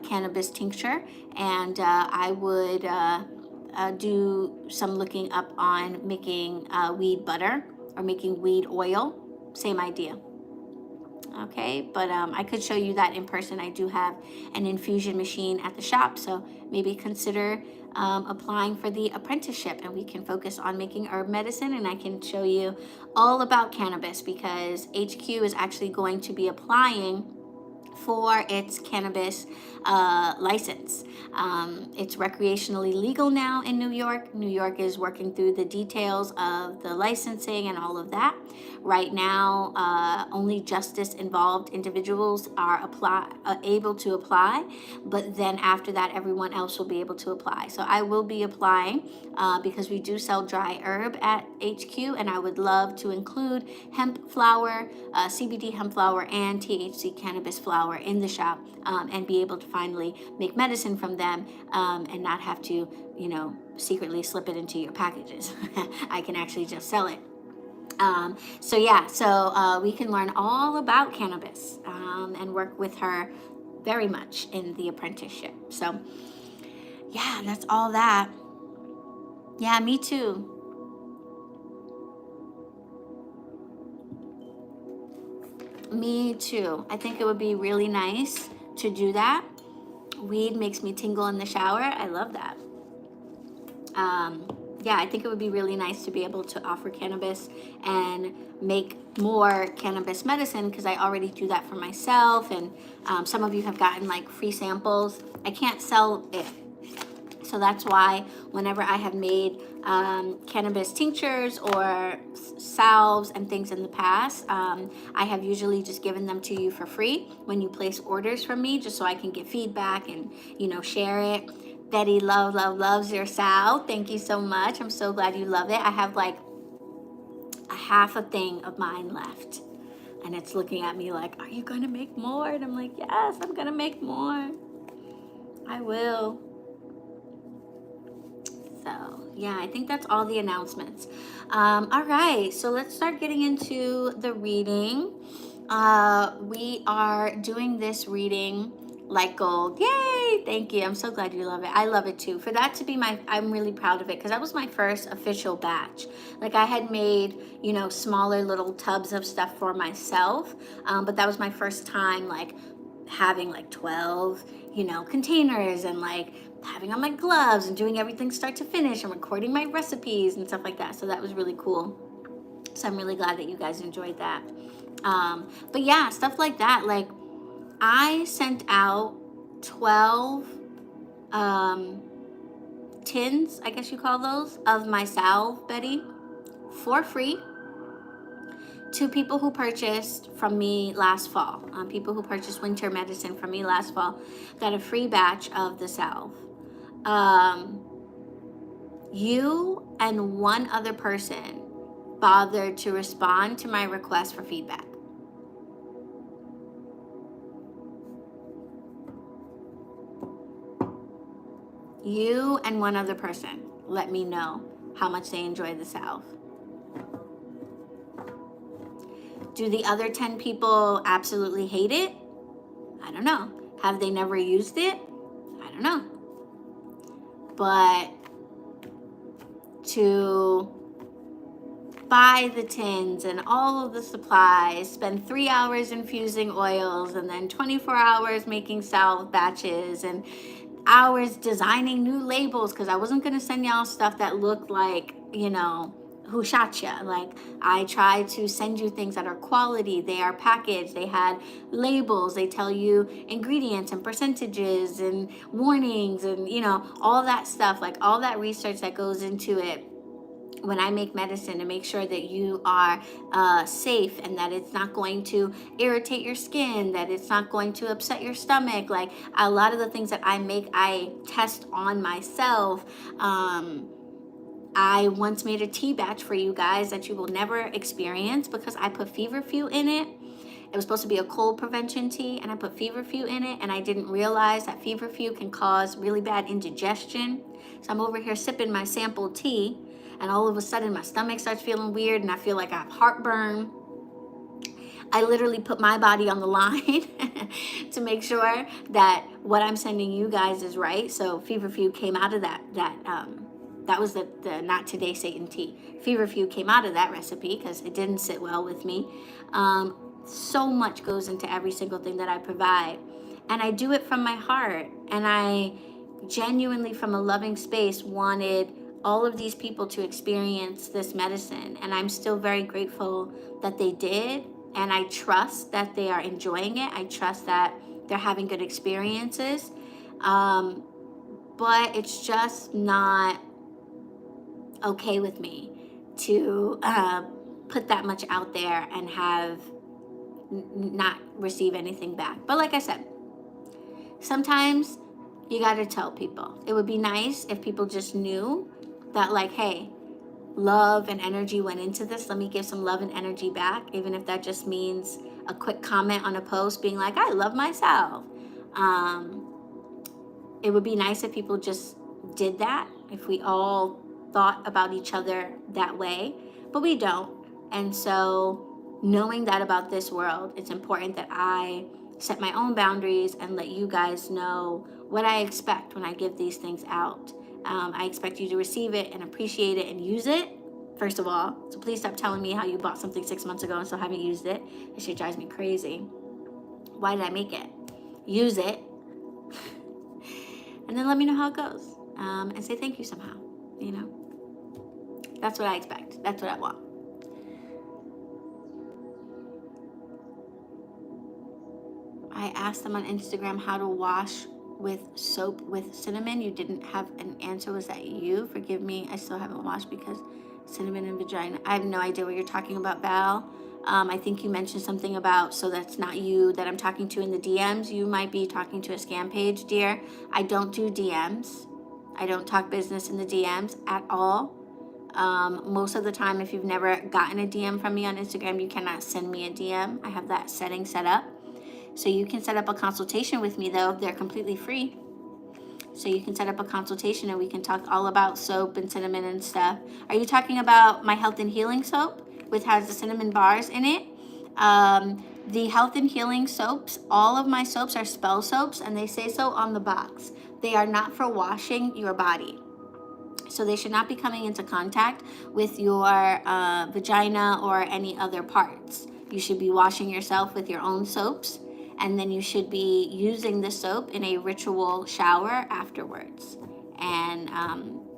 cannabis tincture, and I would do some looking up on making weed butter or making weed oil. Same idea. Okay, but I could show you that in person. I do have an infusion machine at the shop, so maybe consider applying for the apprenticeship, and we can focus on making herb medicine, and I can show you all about cannabis, because HQ is actually going to be applying for its cannabis license. It's recreationally legal now in New York. New York is working through the details of the licensing and all of that. Right now, only justice-involved individuals are able to apply, but then after that, everyone else will be able to apply. So I will be applying because we do sell dry herb at HQ, and I would love to include hemp flower, CBD hemp flower, and THC cannabis flower in the shop, and be able to finally make medicine from them, and not have to, secretly slip it into your packages. I can actually just sell it. So we can learn all about cannabis, and work with her very much in the apprenticeship. So yeah, that's all that. Yeah, me too. Me too. I think it would be really nice to do that. Weed makes me tingle in the shower. I love that. Yeah, I think it would be really nice to be able to offer cannabis and make more cannabis medicine, because I already do that for myself, and some of you have gotten like free samples. I can't sell it, so that's why whenever I have made cannabis tinctures or salves and things in the past, I have usually just given them to you for free when you place orders from me, just so I can get feedback and share it. Betty loves your salve. Thank you so much. I'm so glad you love it. I have like a half a thing of mine left, and it's looking at me like, are you gonna make more? And I'm like, yes, I'm gonna make more. I will. So yeah, I think that's all the announcements. All right, so let's start getting into the reading. We are doing this reading like gold. Yay! Thank you. I'm so glad you love it. I love it too. For that to be I'm really proud of it, because that was my first official batch. Like, I had made, smaller little tubs of stuff for myself, but that was my first time like having like 12, containers, and like having on my gloves and doing everything start to finish and recording my recipes and stuff like that. So that was really cool. So I'm really glad that you guys enjoyed that. But yeah, stuff like that. Like, I sent out 12 tins, I guess you call those, of my salve, Betty, for free to people who purchased from me last fall. People who purchased winter medicine from me last fall got a free batch of the salve. You and one other person bothered to respond to my request for feedback. You and one other person let me know how much they enjoy the salve. Do the other 10 people absolutely hate it? I don't know. Have they never used it? I don't know. But to buy the tins and all of the supplies, spend 3 hours infusing oils, and then 24 hours making salve batches, and hours designing new labels, because I wasn't going to send y'all stuff that looked like, who shot ya. Like, I try to send you things that are quality. They are packaged. They had labels. They tell you ingredients and percentages and warnings and, all that stuff, like all that research that goes into it when I make medicine, to make sure that you are safe and that it's not going to irritate your skin, that it's not going to upset your stomach. Like, a lot of the things that I make, I test on myself. I once made a tea batch for you guys that you will never experience because I put feverfew in it. It was supposed to be a cold prevention tea, and I put feverfew in it, and I didn't realize that feverfew can cause really bad indigestion. So I'm over here sipping my sample tea, and all of a sudden my stomach starts feeling weird, and I feel like I have heartburn. I literally put my body on the line to make sure that what I'm sending you guys is right. So feverfew came out of that was the not today Satan tea. Feverfew came out of that recipe because it didn't sit well with me. So much goes into every single thing that I provide, and I do it from my heart, and I genuinely, from a loving space, wanted all of these people to experience this medicine, and I'm still very grateful that they did, and I trust that they are enjoying it. I trust that they're having good experiences, but it's just not okay with me to put that much out there and have not receive anything back. But like I said, sometimes you got to tell people. It would be nice if people just knew that, like, hey, love and energy went into this. Let me give some love and energy back, even if that just means a quick comment on a post being like, I love myself. It would be nice if people just did that, if we all thought about each other that way, but we don't. And so knowing that about this world, it's important that I set my own boundaries and let you guys know what I expect when I give these things out. I expect you to receive it and appreciate it and use it, first of all. So please stop telling me how you bought something 6 months ago and still haven't used it. This shit drives me crazy. Why did I make it? Use it. And then let me know how it goes. And say thank you somehow, That's what I expect. That's what I want. I asked them on Instagram how to wash with soap with cinnamon. You didn't have an answer. Was that you? Forgive me. I still haven't washed because cinnamon and vagina. I have no idea what you're talking about, Val. I think you mentioned something about, so that's not you that I'm talking to in the DMs. You might be talking to a scam page, dear. I don't do DMs. I don't talk business in the DMs at all. Most of the time, if you've never gotten a DM from me on Instagram, you cannot send me a DM. I have that setting set up. So you can set up a consultation with me, though. They're completely free. So you can set up a consultation and we can talk all about soap and cinnamon and stuff. Are you talking about my health and healing soap, which has the cinnamon bars in it? The health and healing soaps, all of my soaps are spell soaps, and they say so on the box. They are not for washing your body. So they should not be coming into contact with your vagina or any other parts. You should be washing yourself with your own soaps, and then you should be using the soap in a ritual shower afterwards. And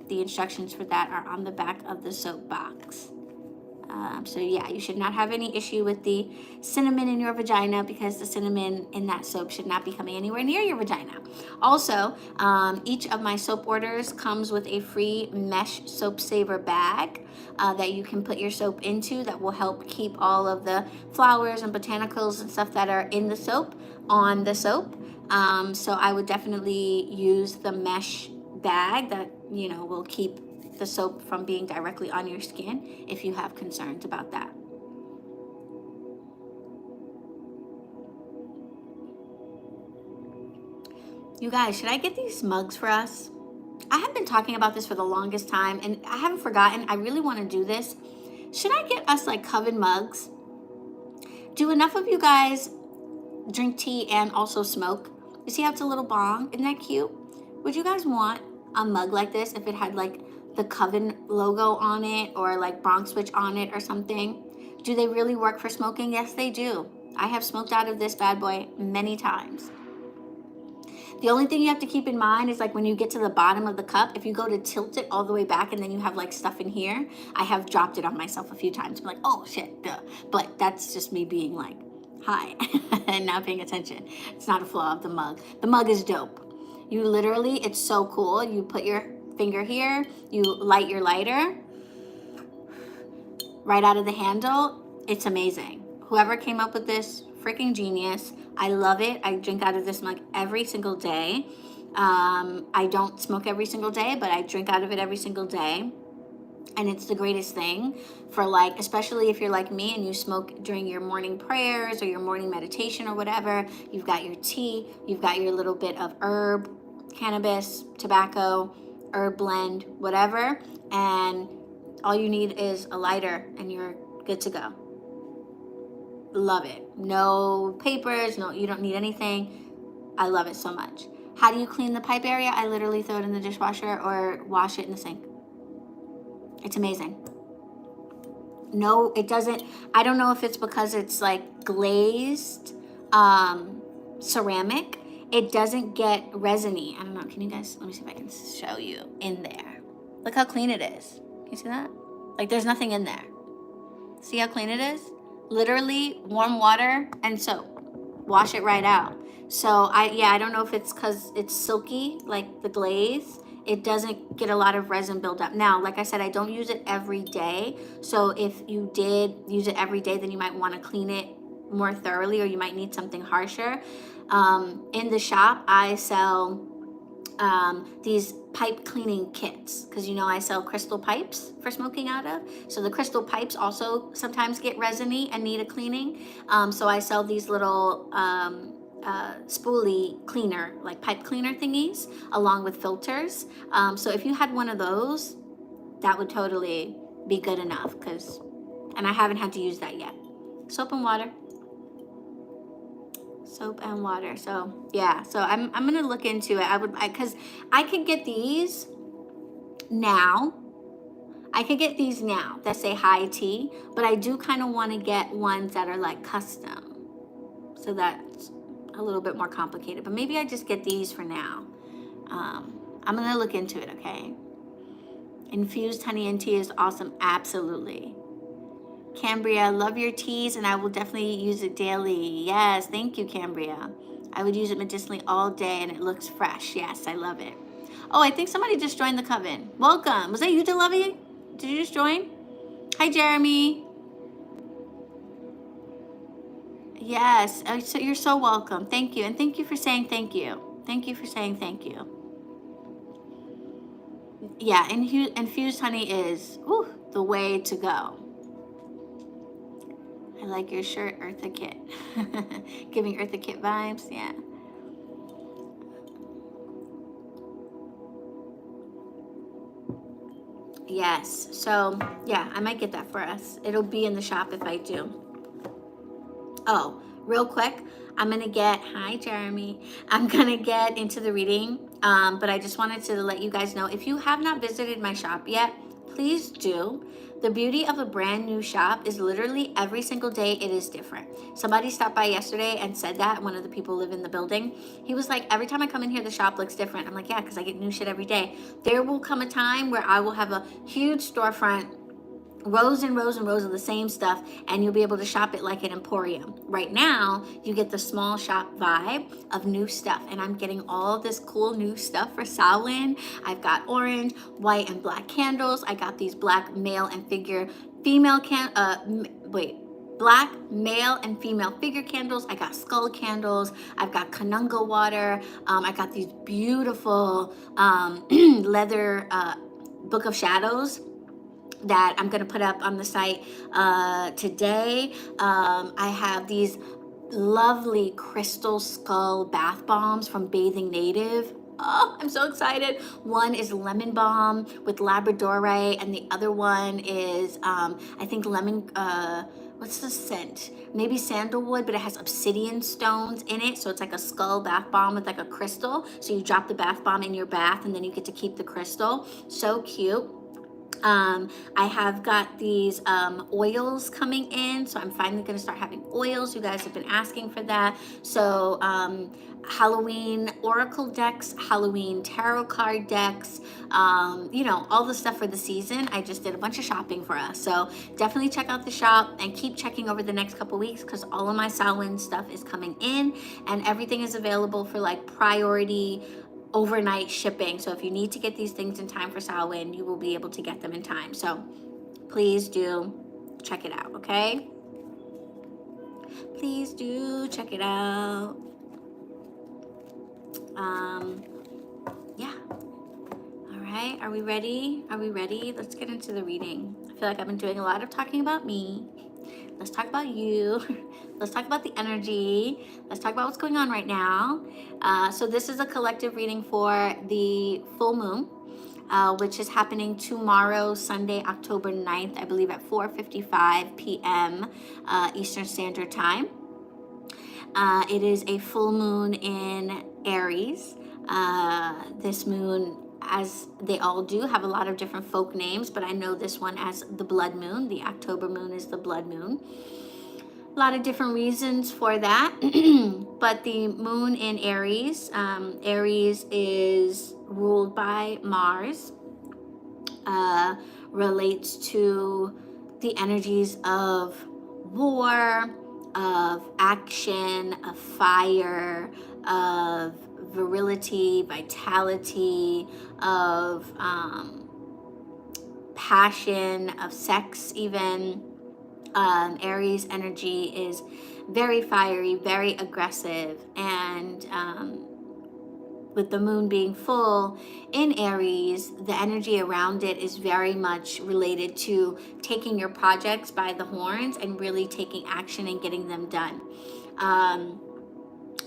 the instructions for that are on the back of the soap box. So yeah, you should not have any issue with the cinnamon in your vagina, because the cinnamon in that soap should not be coming anywhere near your vagina. Also, each of my soap orders comes with a free mesh soap saver bag that you can put your soap into, that will help keep all of the flowers and botanicals and stuff that are in the soap on the soap. So I would definitely use the mesh bag that, will keep the soap from being directly on your skin if you have concerns about that. You guys, should I get these mugs for us? I have been talking about this for the longest time, and I haven't forgotten. I really want to do this. Should I get us like coven mugs? Do enough of you guys drink tea and also smoke? You see how it's a little bong? Isn't that cute? Would you guys want a mug like this if it had like the coven logo on it or like BronxWitch on it or something? Do they really work for smoking? Yes, they do. I have smoked out of this bad boy many times. The only thing you have to keep in mind is like when you get to the bottom of the cup, if you go to tilt it all the way back and then you have like stuff in here, I have dropped it on myself a few times. I'm like, oh shit, duh. But that's just me being like, hi, and not paying attention. It's not a flaw of the mug. The mug is dope. You literally, it's so cool. You put your finger here, you light your lighter right out of the handle. It's amazing. Whoever came up with this, freaking genius. I love it. I drink out of this mug every single day. I don't smoke every single day, but I drink out of it every single day. And it's the greatest thing for like, especially if you're like me and you smoke during your morning prayers or your morning meditation or whatever. You've got your tea, you've got your little bit of herb, cannabis, tobacco, herb blend, whatever. And all you need is a lighter and you're good to go. Love it. No papers, no, you don't need anything. I love it so much. How do you clean the pipe area? I literally throw it in the dishwasher or wash it in the sink. It's amazing. No, it doesn't. I don't know if it's because it's like glazed ceramic. It doesn't get resiny. I don't know. Can you guys, let me see if I can show you in there. Look how clean it is. Can you see that? Like there's nothing in there. See how clean it is? Literally warm water and soap. Wash it right out. So I don't know if it's because it's silky, like the glaze. It doesn't get a lot of resin buildup. Now, like I said, I don't use it every day. So if you did use it every day, then you might want to clean it more thoroughly or you might need something harsher. In the shop, I sell these pipe cleaning kits because you know I sell crystal pipes for smoking out of. So the crystal pipes also sometimes get resiny and need a cleaning. So I sell these little spoolie cleaner, like pipe cleaner thingies, along with filters. So if you had one of those, that would totally be good enough and I haven't had to use that yet. Soap and water. Soap and water. So yeah, so I'm gonna look into it. Because I could get these now. I could get these now that say high tea, but I do kind of want to get ones that are like custom. So that's a little bit more complicated, but maybe I just get these for now. I'm gonna look into it, okay? Infused honey and tea is awesome. Absolutely. Cambria, love your teas and I will definitely use it daily. Yes, thank you, Cambria. I would use it medicinally all day and it looks fresh. Yes, I love it. Oh, I think somebody just joined the coven. Welcome. Was that you, Delovey? Did you just join? Hi, Jeremy. Yes, so you're so welcome. Thank you. And thank you for saying thank you. Thank you for saying thank you. Yeah, infused honey is the way to go. I like your shirt, Eartha Kitt. Giving Eartha Kitt vibes, yeah. Yes, so yeah, I might get that for us. It'll be in the shop if I do. Oh, real quick, hi Jeremy, I'm gonna get into the reading, but I just wanted to let you guys know, if you have not visited my shop yet, please do. The beauty of a brand new shop is literally every single day it is different. Somebody stopped by yesterday and said that, one of the people live in the building. He was like, every time I come in here, the shop looks different. I'm like, yeah, because I get new shit every day. There will come a time where I will have a huge storefront, rows and rows and rows of the same stuff, and you'll be able to shop it like an emporium. Right now, you get the small shop vibe of new stuff, and I'm getting all this cool new stuff for Samhain. I've got orange, white, and black candles. I got these black male and black male and female figure candles. I got skull candles. I've got Kanunga water. I got these beautiful leather Book of Shadows that I'm gonna put up on the site today. I have these lovely crystal skull bath bombs from Bathing Native. Oh, I'm so excited. One is lemon balm with labradorite, and the other one is, I think lemon, what's the scent? Maybe sandalwood, but it has obsidian stones in it. So it's like a skull bath bomb with like a crystal. So you drop the bath bomb in your bath and then you get to keep the crystal. So cute. I have got these oils coming in, so I'm finally going to start having oils. You guys have been asking for that. So Halloween oracle decks, Halloween tarot card decks, you know, all the stuff for the season. I just did a bunch of shopping for us. So definitely check out the shop and keep checking over the next couple weeks, because all of my Samhain stuff is coming in and everything is available for like priority overnight shipping. So if you need to get these things in time for Samhain, you will be able to get them in time. So please do check it out, okay? Please do check it out. Yeah. All right, are we ready? Are we ready? Let's get into the reading. I feel like I've been doing a lot of talking about me. Let's talk about you. Let's talk about the energy. Let's talk about what's going on right now. So this is a collective reading for the full moon, which is happening tomorrow, Sunday, October 9th, I believe at 4:55 p.m. Eastern Standard Time. It is a full moon in Aries. This moon, as they all do, have a lot of different folk names, but I know this one as the blood moon. The October moon is the blood moon. A lot of different reasons for that. But the moon in Aries, Aries is ruled by Mars, relates to the energies of war, of action, of fire, of virility, vitality, of passion, of sex even. Aries energy is very fiery, very aggressive, and with the moon being full in Aries, the energy around it is very much related to taking your projects by the horns and really taking action and getting them done.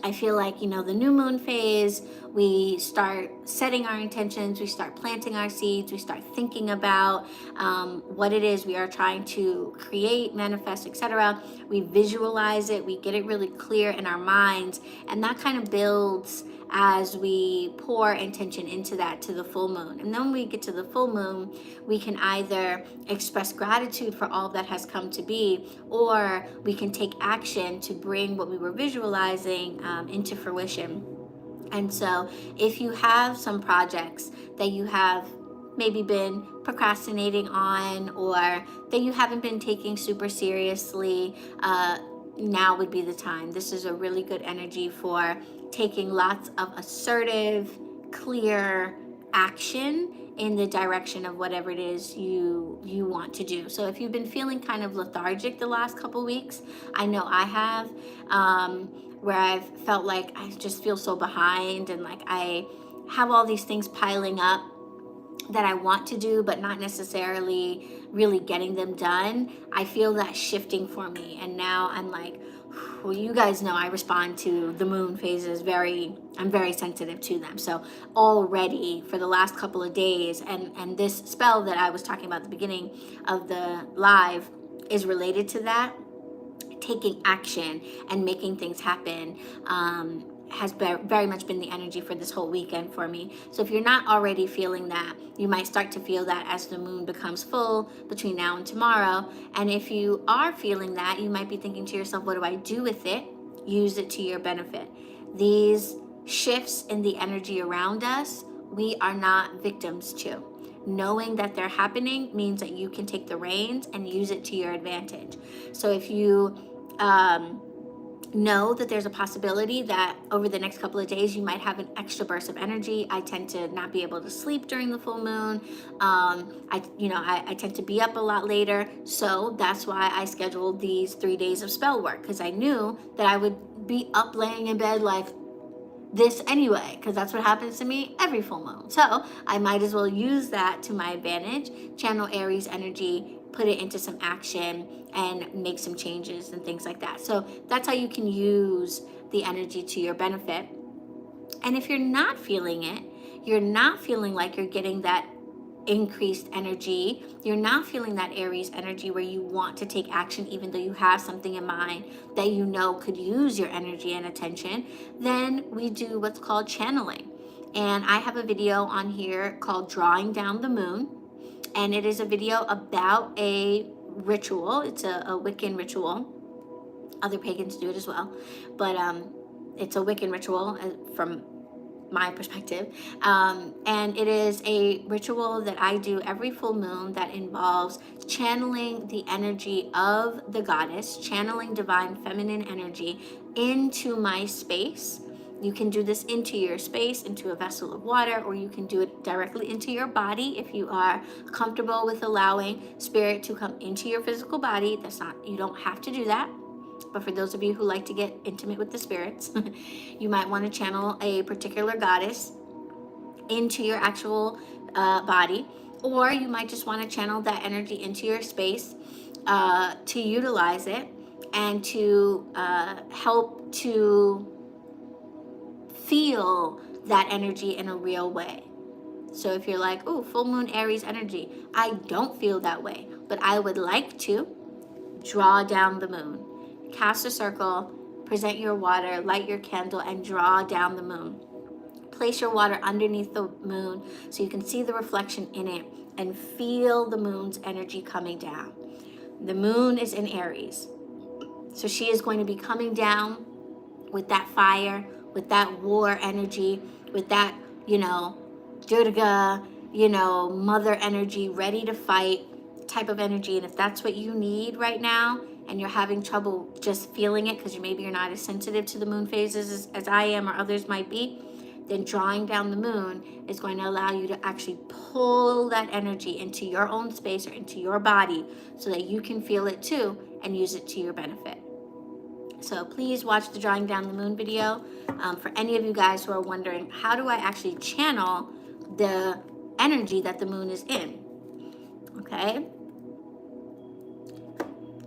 I feel like, you know, the new moon phase, we start setting our intentions, we start planting our seeds, we start thinking about what it is we are trying to create, manifest, etc. We visualize it, we get it really clear in our minds, and that kind of builds as we pour intention into that to the full moon. And then when we get to the full moon, we can either express gratitude for all that has come to be, or we can take action to bring what we were visualizing into fruition. And so if you have some projects that you have maybe been procrastinating on, or that you haven't been taking super seriously, now would be the time. This is a really good energy for taking lots of assertive, clear action in the direction of whatever it is you want to do. So if you've been feeling kind of lethargic the last couple weeks, I know I have, where I've felt like I just feel so behind, and like I have all these things piling up that I want to do, but not necessarily really getting them done. I feel that shifting for me. And now I'm like, well, you guys know I respond to the moon phases I'm very sensitive to them. So already for the last couple of days, and this spell that I was talking about at the beginning of the live is related to that, taking action and making things happen, has very much been the energy for this whole weekend for me. So if you're not already feeling that, you might start to feel that as the moon becomes full between now and tomorrow. And if you are feeling that, you might be thinking to yourself, what do I do with it? Use it to your benefit. These shifts in the energy around us, we are not victims to. Knowing that they're happening means that you can take the reins and use it to your advantage. So if you know that there's a possibility that over the next couple of days you might have an extra burst of energy. I tend to not be able to sleep during the full moon. I tend to be up a lot later. So that's why I scheduled these 3 days of spell work, because I knew that I would be up laying in bed like this anyway, because that's what happens to me every full moon. So I might as well use that to my advantage, channel Aries energy, put it into some action, and make some changes and things like that. So that's how you can use the energy to your benefit. And if you're not feeling it, you're not feeling like you're getting that increased energy, you're not feeling that Aries energy where you want to take action even though you have something in mind that you know could use your energy and attention, then we do what's called channeling. And I have a video on here called Drawing Down the Moon, and it is a video about a ritual. It's a Wiccan ritual. Other pagans do it as well, but it's a Wiccan ritual from my perspective, and it is a ritual that I do every full moon that involves channeling the energy of the goddess, channeling divine feminine energy into my space. You can do this into your space, into a vessel of water, or you can do it directly into your body if you are comfortable with allowing spirit to come into your physical body. You don't have to do that. But for those of you who like to get intimate with the spirits, you might want to channel a particular goddess into your actual body, or you might just want to channel that energy into your space to utilize it and to help to feel that energy in a real way. So if you're like, oh, full moon Aries energy, I don't feel that way, but I would like to draw down the moon. Cast a circle, present your water, light your candle, and draw down the moon. Place your water underneath the moon so you can see the reflection in it and feel the moon's energy coming down. The moon is in Aries, so she is going to be coming down with that fire, with that war energy, with that, Durga, mother energy, ready to fight type of energy. And if that's what you need right now, and you're having trouble just feeling it because maybe you're not as sensitive to the moon phases as I am or others might be, then drawing down the moon is going to allow you to actually pull that energy into your own space or into your body so that you can feel it too and use it to your benefit. So please watch the Drawing Down the Moon video. For any of you guys who are wondering, how do I actually channel the energy that the moon is in? Okay.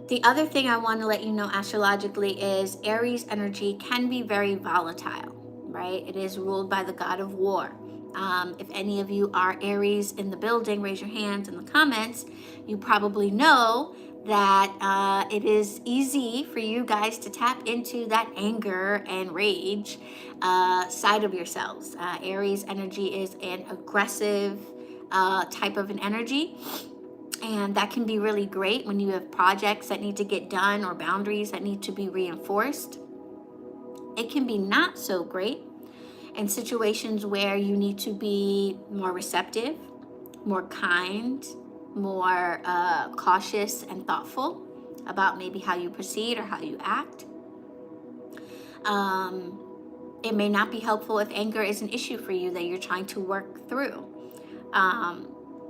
The other thing I want to let you know astrologically is Aries energy can be very volatile, right? It is ruled by the god of war. If any of you are Aries in the building, raise your hands in the comments. You probably know that it is easy for you guys to tap into that anger and rage side of yourselves. Aries energy is an aggressive type of an energy. And that can be really great when you have projects that need to get done or boundaries that need to be reinforced. It can be not so great in situations where you need to be more receptive, more kind, more cautious and thoughtful about maybe how you proceed or how you act. It may not be helpful if anger is an issue for you that you're trying to work through.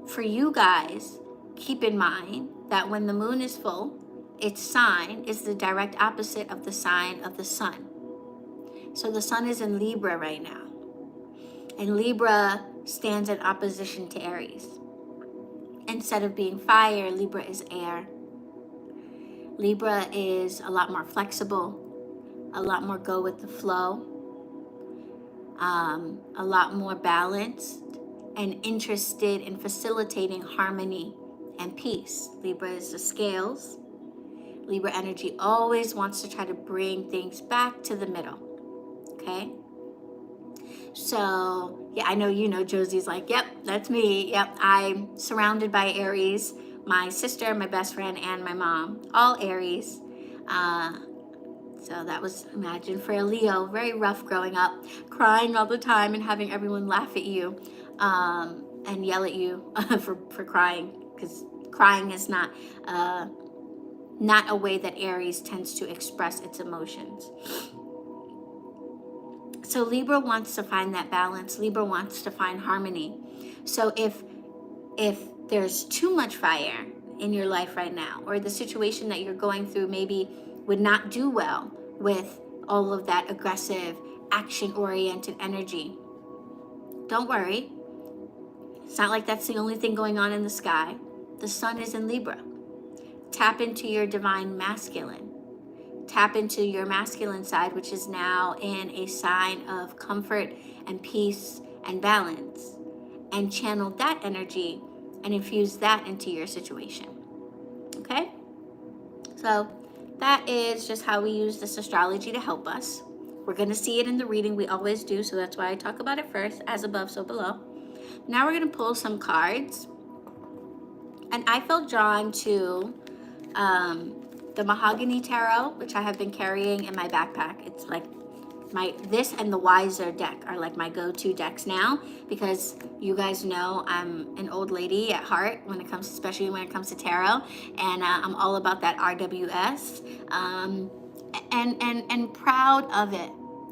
For you guys, keep in mind that when the moon is full, its sign is the direct opposite of the sign of the sun. So the sun is in Libra right now. And Libra stands in opposition to Aries. Instead of being fire, Libra is air. Libra is a lot more flexible, a lot more go with the flow, a lot more balanced and interested in facilitating harmony and peace. Libra is the scales. Libra energy always wants to try to bring things back to the middle. Okay? So, yeah, I know Josie's like, yep, that's me. Yep, I'm surrounded by Aries. My sister, my best friend, and my mom, all Aries. So that was, imagine, for a Leo, very rough growing up, crying all the time and having everyone laugh at you and yell at you for crying, because crying is not a way that Aries tends to express its emotions. So Libra wants to find that balance. Libra wants to find harmony. So if there's too much fire in your life right now, or the situation that you're going through maybe would not do well with all of that aggressive, action-oriented energy, don't worry. It's not like that's the only thing going on in the sky. The sun is in Libra. Tap into your divine masculine. tap into your masculine side, which is now in a sign of comfort and peace and balance, and channel that energy and infuse that into your situation. Okay? So that is just how we use this astrology to help us. We're going to see it in the reading. We always do, so that's why I talk about it first, as above, so below. Now we're going to pull some cards. And I felt drawn to the Mahogany Tarot, which I have been carrying in my backpack. It's like this and the Wiser deck are like my go-to decks now, because you guys know I'm an old lady at heart when it comes, especially when it comes to tarot, and I'm all about that RWS, and proud of it.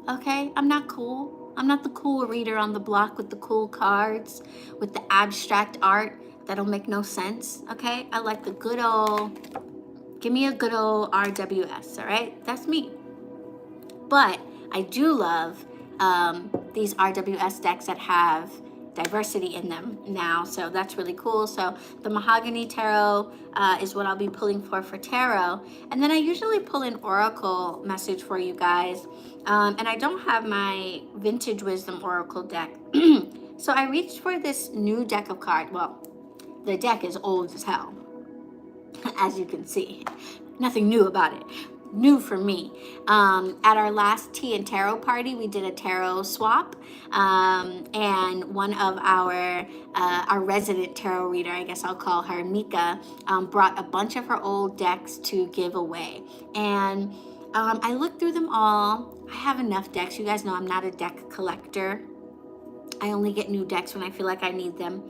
Okay, I'm not cool. I'm not the cool reader on the block with the cool cards, with the abstract art that'll make no sense. Okay, I like the good old. Give me a good old RWS. All right, that's me. But I do love these RWS decks that have diversity in them now, so that's really cool. So the Mahogany Tarot is what I'll be pulling for tarot, and then I usually pull an oracle message for you guys, and I don't have my Vintage Wisdom Oracle deck, so I reached for this new deck of cards. Well, the deck is old as hell, as you can see. Nothing new about it. New for me. At our last tea and tarot party, we did a tarot swap, and one of our resident tarot reader, I guess I'll call her Mika, brought a bunch of her old decks to give away, and I looked through them all. I have enough decks. You guys know I'm not a deck collector. I only get new decks when I feel like I need them,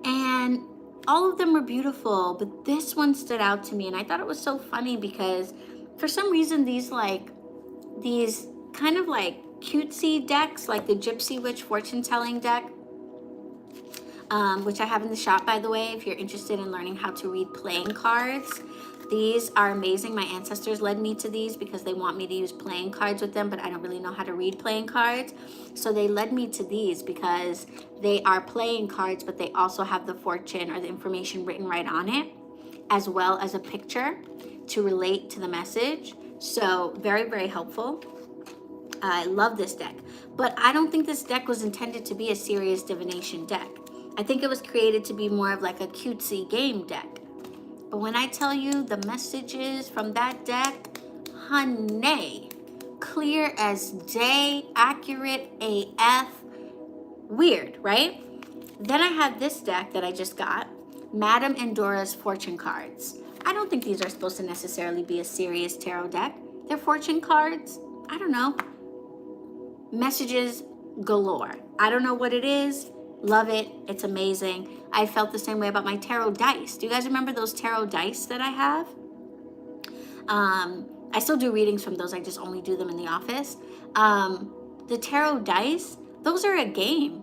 and all of them were beautiful, but this one stood out to me, and I thought it was so funny because for some reason these kind of like cutesy decks, like the Gypsy Witch fortune telling deck, which I have in the shop, by the way, if you're interested in learning how to read playing cards. These are amazing. My ancestors led me to these because they want me to use playing cards with them, but I don't really know how to read playing cards. So they led me to these because they are playing cards, but they also have the fortune or the information written right on it, as well as a picture to relate to the message. So very, very helpful. I love this deck, but I don't think this deck was intended to be a serious divination deck. I think it was created to be more of like a cutesy game deck. But when I tell you the messages from that deck, honey, clear as day, accurate AF, weird, right? Then I have this deck that I just got, Madame Endora's fortune cards. I don't think these are supposed to necessarily be a serious tarot deck. They're fortune cards. I don't know. Messages galore. I don't know what it is. Love it. It's amazing. I felt the same way about my tarot dice. Do you guys remember those tarot dice that I have? I still do readings from those. I just only do them in the office. The tarot dice, those are a game.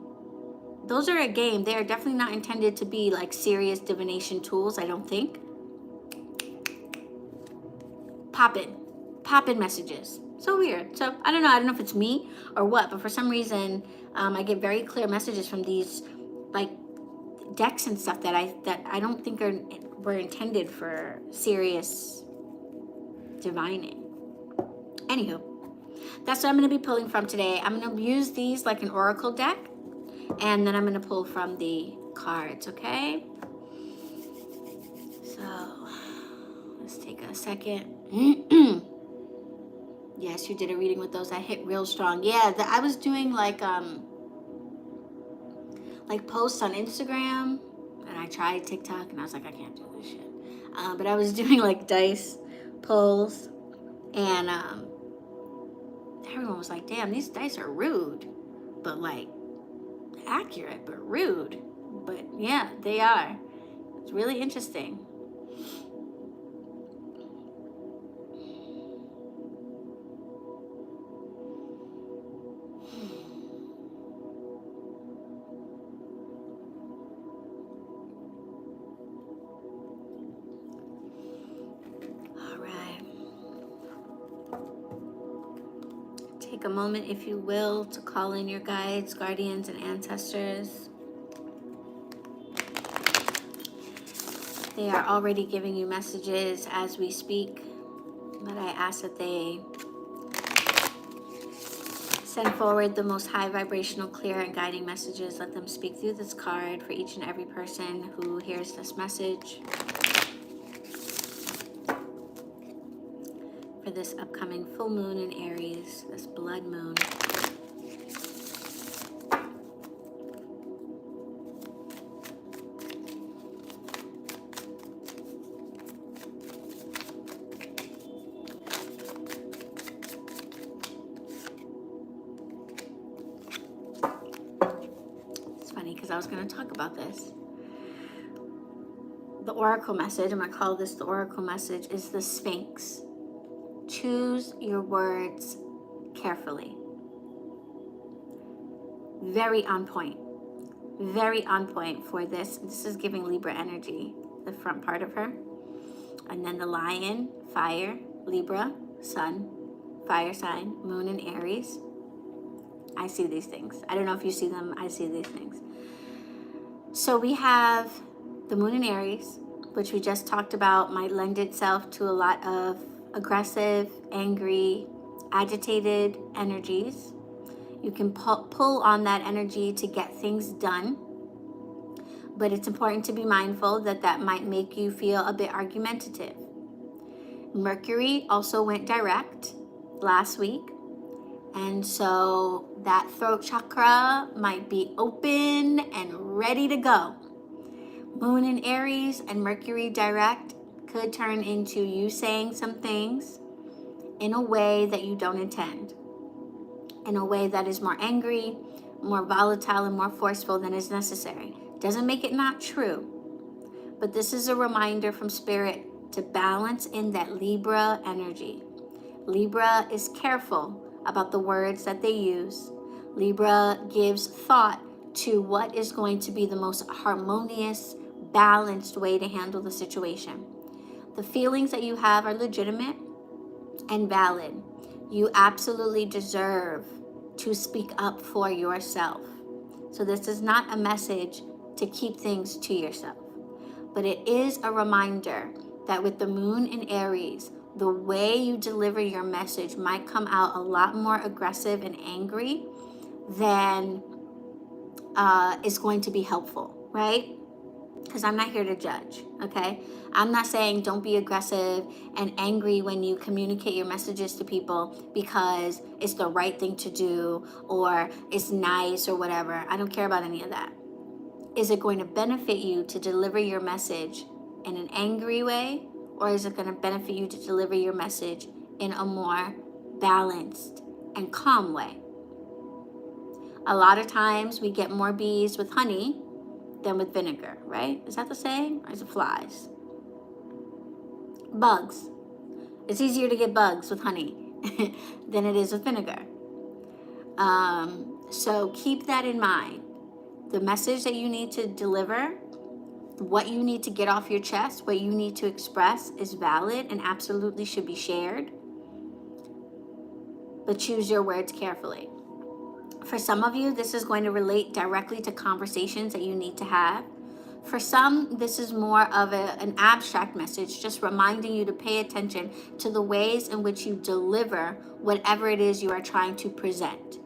Those are a game. They are definitely not intended to be like serious divination tools, I don't think. Pop in messages. So weird. So I don't know if it's me or what, but for some reason I get very clear messages from these like decks and stuff that I don't think were intended for serious divining. Anywho, that's what I'm going to be pulling from today. I'm going to use these like an oracle deck, and then I'm going to pull from the cards, okay? So let's take a second. Yes, you did a reading with those. I hit real strong. Yeah, I was doing like posts on Instagram, and I tried TikTok, and I was like, I can't do this shit. But I was doing like dice pulls, and everyone was like, damn, these dice are rude, but like accurate, but rude. But yeah, they are. It's really interesting. Take a moment, if you will, to call in your guides, guardians, and ancestors. They are already giving you messages as we speak. But that I ask that they send forward the most high vibrational, clear, and guiding messages. Let them speak through this card for each and every person who hears this message. For this upcoming full moon in Aries, this blood moon. It's funny because I was going to talk about this. The oracle message, I'm going to call this the oracle message, is the Sphinx. Choose your words carefully. Very on point. Very on point for this. This is giving Libra energy, the front part of her. And then the lion, fire, Libra, sun, fire sign, moon in Aries. I see these things. I don't know if you see them. I see these things. So we have the moon in Aries, which we just talked about, might lend itself to a lot of aggressive, angry, agitated energies. You can pull on that energy to get things done, but it's important to be mindful that that might make you feel a bit argumentative. Mercury also went direct last week, and so that throat chakra might be open and ready to go. Moon in Aries and Mercury direct could turn into you saying some things in a way that you don't intend, in a way that is more angry, more volatile, and more forceful than is necessary. Doesn't make it not true, but this is a reminder from Spirit to balance in that Libra energy. Libra is careful about the words that they use. Libra gives thought to what is going to be the most harmonious, balanced way to handle the situation. The feelings that you have are legitimate and valid. You absolutely deserve to speak up for yourself. So this is not a message to keep things to yourself, but it is a reminder that with the moon in Aries, the way you deliver your message might come out a lot more aggressive and angry than is going to be helpful, right? Because I'm not here to judge, okay? I'm not saying don't be aggressive and angry when you communicate your messages to people because it's the right thing to do or it's nice or whatever. I don't care about any of that. Is it going to benefit you to deliver your message in an angry way, or is it going to benefit you to deliver your message in a more balanced and calm way? A lot of times we get more bees with honey than with vinegar, right? Is that the saying? Or is it flies? Bugs. It's easier to get bugs with honey than it is with vinegar. So keep that in mind. The message that you need to deliver, what you need to get off your chest, what you need to express is valid and absolutely should be shared. But choose your words carefully. For some of you, this is going to relate directly to conversations that you need to have. For some, this is more of an abstract message, just reminding you to pay attention to the ways in which you deliver whatever it is you are trying to present.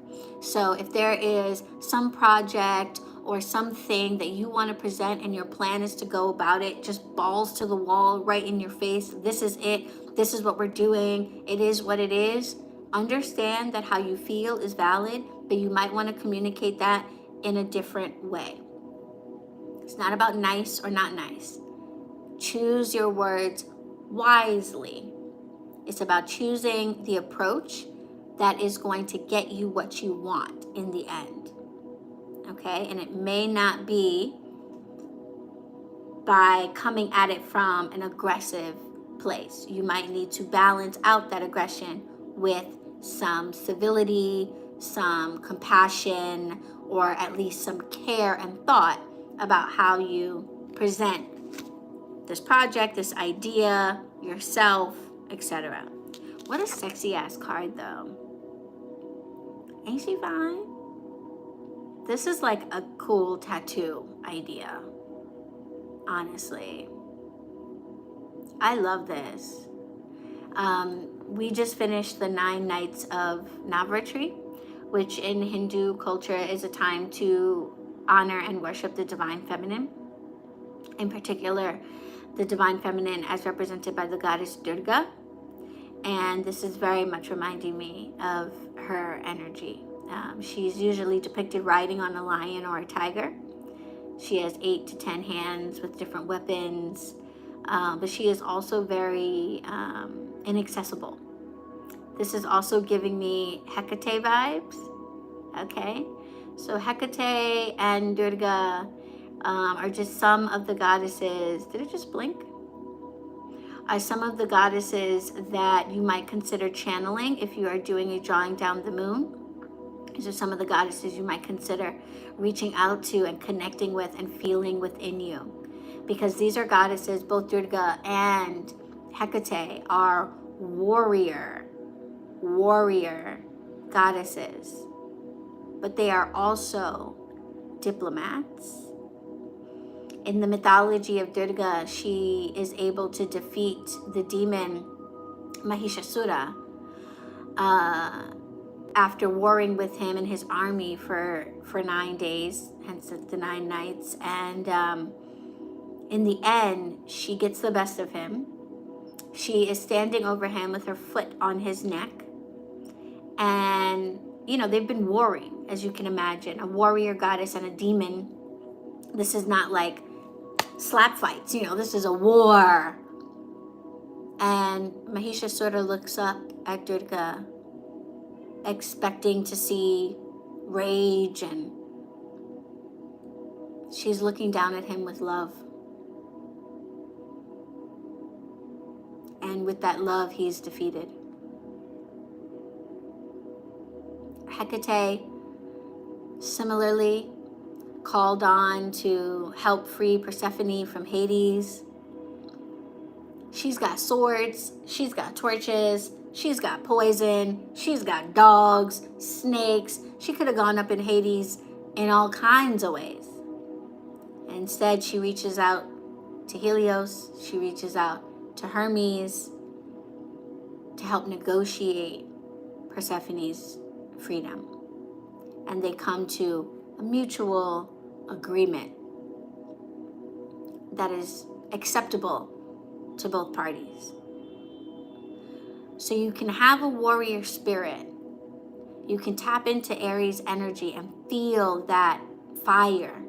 So if there is some project or something that you want to present and your plan is to go about it, just balls to the wall, right in your face, this is it, this is what we're doing, it is what it is. Understand that how you feel is valid, but you might want to communicate that in a different way. It's not about nice or not nice. Choose your words wisely. It's about choosing the approach that is going to get you what you want in the end. Okay? And it may not be by coming at it from an aggressive place. You might need to balance out that aggression with some civility, some compassion, or at least some care and thought about how you present this project, this idea, yourself, etc. What a sexy ass card though. Ain't she fine? This is like a cool tattoo idea. Honestly. I love this. We just finished the 9 nights of Navratri, which in Hindu culture is a time to honor and worship the divine feminine. In particular, the divine feminine as represented by the goddess Durga. And this is very much reminding me of her energy. She's usually depicted riding on a lion or a tiger. She has 8 to 10 hands with different weapons, but she is also very inaccessible. This is also giving me Hecate vibes, okay? So Hecate and Durga are just some of the goddesses. Did it just blink? Are some of the goddesses that you might consider channeling if you are doing a drawing down the moon. These are some of the goddesses you might consider reaching out to and connecting with and feeling within you. Because these are goddesses, both Durga and Hecate are warrior goddesses. But they are also diplomats. In the mythology of Durga, she is able to defeat the demon Mahishasura after warring with him and his army for 9 days, hence the 9 nights. And in the end, she gets the best of him. She is standing over him with her foot on his neck. And, you know, they've been warring, as you can imagine. A warrior goddess and a demon. This is not like slap fights, you know, this is a war. And Mahishasura looks up at Durga, expecting to see rage, and she's looking down at him with love. And with that love, he's defeated. Hecate, similarly, called on to help free Persephone from Hades. She's got swords, she's got torches, she's got poison, she's got dogs, snakes. She could have gone up in Hades in all kinds of ways. Instead, she reaches out to Helios, she reaches out to Hermes to help negotiate Persephone's freedom. And they come to a mutual agreement that is acceptable to both parties. So you can have a warrior spirit. You can tap into Aries energy and feel that fire,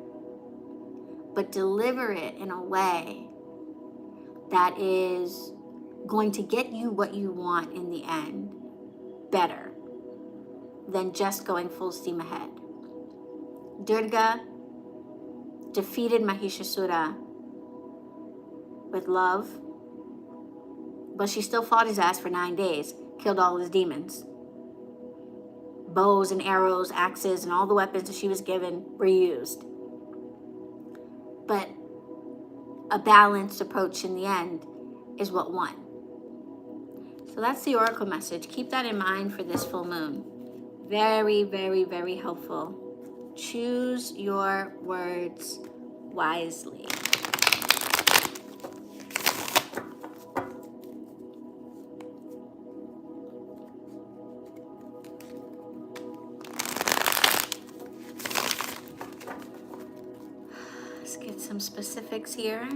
but deliver it in a way that is going to get you what you want in the end better than just going full steam ahead. Durga defeated Mahishasura with love, but she still fought his ass for 9 days, killed all his demons. Bows and arrows, axes, and all the weapons that she was given were used. But a balanced approach in the end is what won. So that's the oracle message. Keep that in mind for this full moon. Very, very, very helpful. Choose your words wisely. Let's get some specifics here.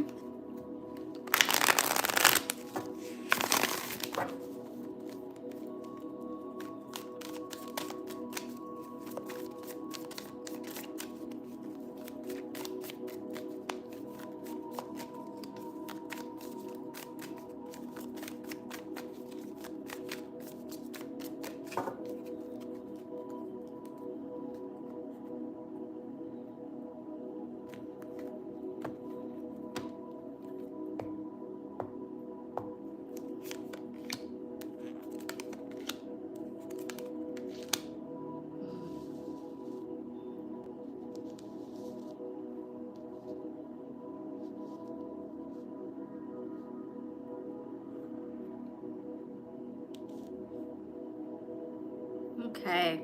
Okay.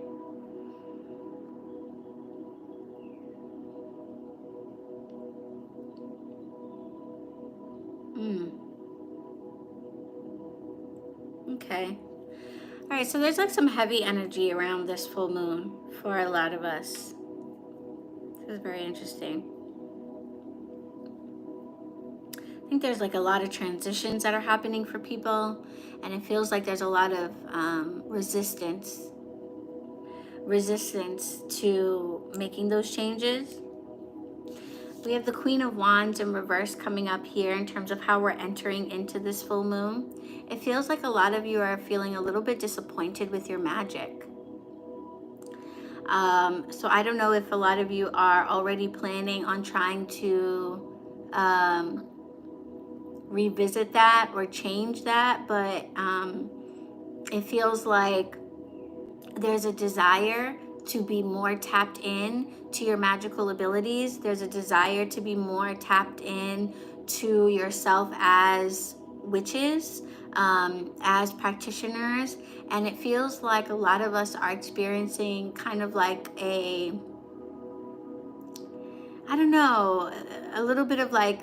Okay. All right, so there's like some heavy energy around this full moon for a lot of us. This is very interesting. I think there's like a lot of transitions that are happening for people, and it feels like there's a lot of resistance to making those changes. We have the Queen of Wands in reverse coming up here in terms of how we're entering into this full moon. It feels like a lot of you are feeling a little bit disappointed with your magic. So I don't know if a lot of you are already planning on trying to revisit that or change that, but it feels like there's a desire to be more tapped in to your magical abilities. There's a desire to be more tapped in to yourself as witches, as practitioners. And it feels like a lot of us are experiencing kind of like a, I don't know, a little bit of like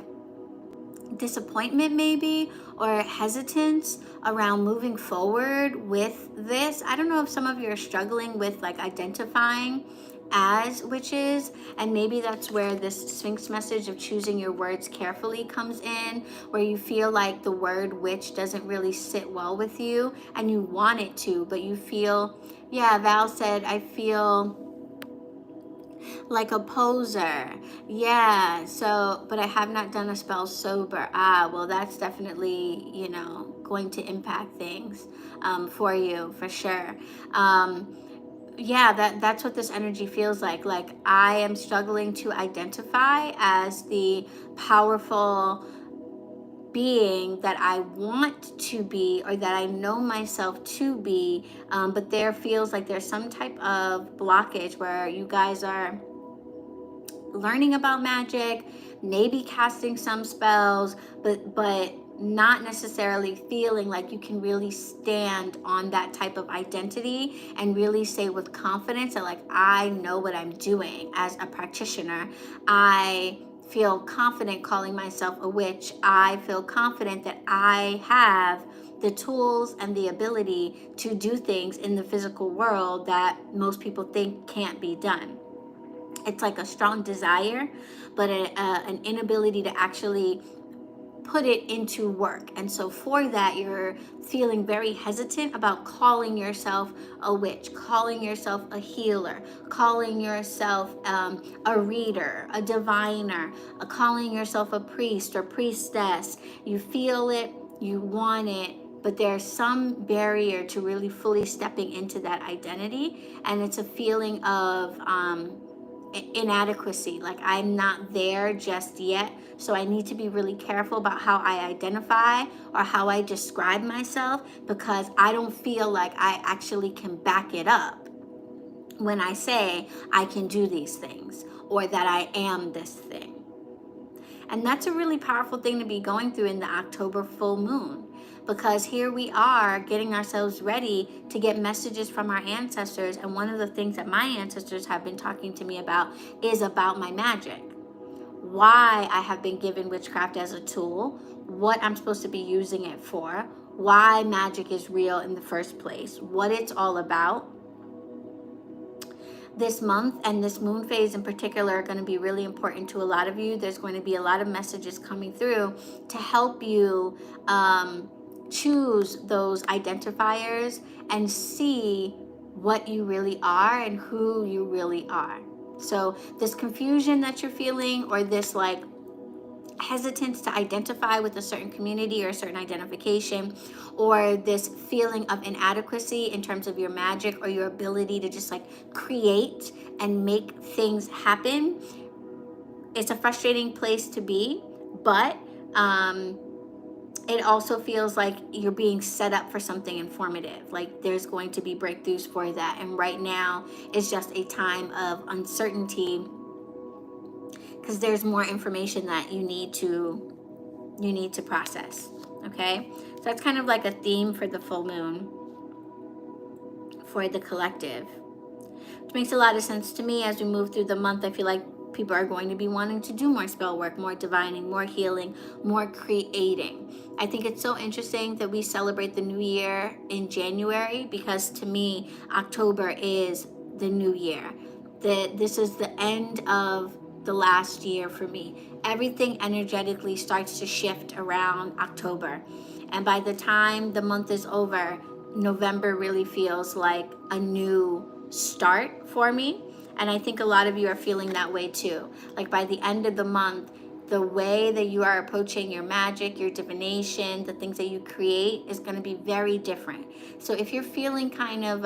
disappointment maybe, or hesitance around moving forward with this. I don't know if some of you are struggling with like identifying as witches, and maybe that's where this Sphinx message of choosing your words carefully comes in, where you feel like the word witch doesn't really sit well with you and you want it to, but you feel, yeah, Val said, I feel like a poser. Yeah, so, but I have not done a spell sober. Ah, well, that's definitely, you know, going to impact things for you, for sure. Yeah, that's what this energy feels like. Like I am struggling to identify as the powerful being that I want to be, or that I know myself to be, but there feels like there's some type of blockage where you guys are learning about magic, maybe casting some spells, but not necessarily feeling like you can really stand on that type of identity and really say with confidence that like, I know what I'm doing as a practitioner. I feel confident calling myself a witch. I feel confident that I have the tools and the ability to do things in the physical world that most people think can't be done. It's like a strong desire, but an inability to actually put it into work. And so for that, you're feeling very hesitant about calling yourself a witch, calling yourself a healer, calling yourself a reader, a diviner, calling yourself a priest or priestess. You feel it, you want it, but there's some barrier to really fully stepping into that identity. And it's a feeling of inadequacy, like I'm not there just yet, so I need to be really careful about how I identify or how I describe myself, because I don't feel like I actually can back it up when I say I can do these things or that I am this thing. And that's a really powerful thing to be going through in the October full moon, because here we are getting ourselves ready to get messages from our ancestors. And one of the things that my ancestors have been talking to me about is about my magic, why I have been given witchcraft as a tool, what I'm supposed to be using it for, why magic is real in the first place, what it's all about. This month and this moon phase in particular are going to be really important to a lot of you. There's going to be a lot of messages coming through to help you choose those identifiers and see what you really are and who you really are. So this confusion that you're feeling, or this like hesitance to identify with a certain community or a certain identification, or this feeling of inadequacy in terms of your magic or your ability to just like create and make things happen, it's a frustrating place to be, but it also feels like you're being set up for something informative. Like there's going to be breakthroughs for that. And right now is just a time of uncertainty, because there's more information that you need to process. Okay, so that's kind of like a theme for the full moon for the collective, which makes a lot of sense to me. As we move through the month, I feel like People are going to be wanting to do more spell work, more divining, more healing, more creating. I think it's so interesting that we celebrate the new year in January, because to me, October is the new year. This is the end of the last year for me. Everything energetically starts to shift around October. And by the time the month is over, November really feels like a new start for me. And I think a lot of you are feeling that way too. Like by the end of the month, the way that you are approaching your magic, your divination, the things that you create is going to be very different. So if you're feeling kind of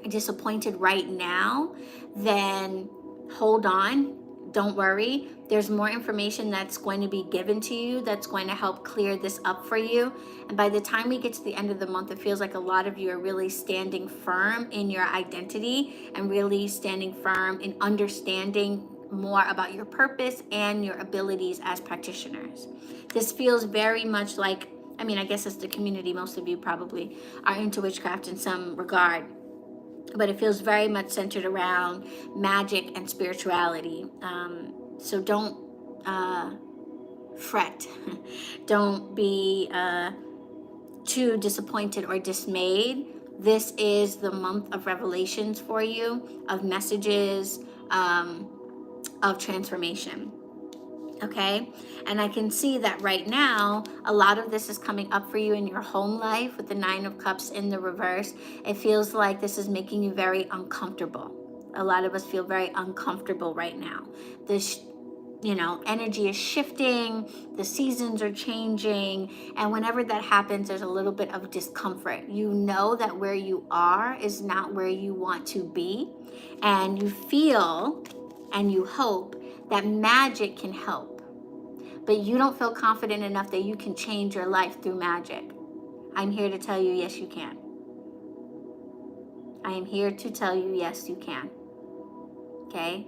disappointed right now, then hold on. Don't worry. There's more information that's going to be given to you that's going to help clear this up for you. And by the time we get to the end of the month, it feels like a lot of you are really standing firm in your identity and really standing firm in understanding more about your purpose and your abilities as practitioners. This feels very much like, I mean, I guess it's the community. Most of you probably are into witchcraft in some regard, but it feels very much centered around magic and spirituality. So don't fret. Don't be too disappointed or dismayed. This is the month of revelations for you, of messages, of transformation. Okay, and I can see that right now a lot of this is coming up for you in your home life with the Nine of Cups in the reverse. It feels like this is making you very uncomfortable. A lot of us feel very uncomfortable right now. This energy is shifting, the seasons are changing, and whenever that happens, there's a little bit of discomfort. You know that where you are is not where you want to be, and you feel and you hope that magic can help. But you don't feel confident enough that you can change your life through magic. I'm here to tell you, yes, you can. I am here to tell you, yes, you can. Okay?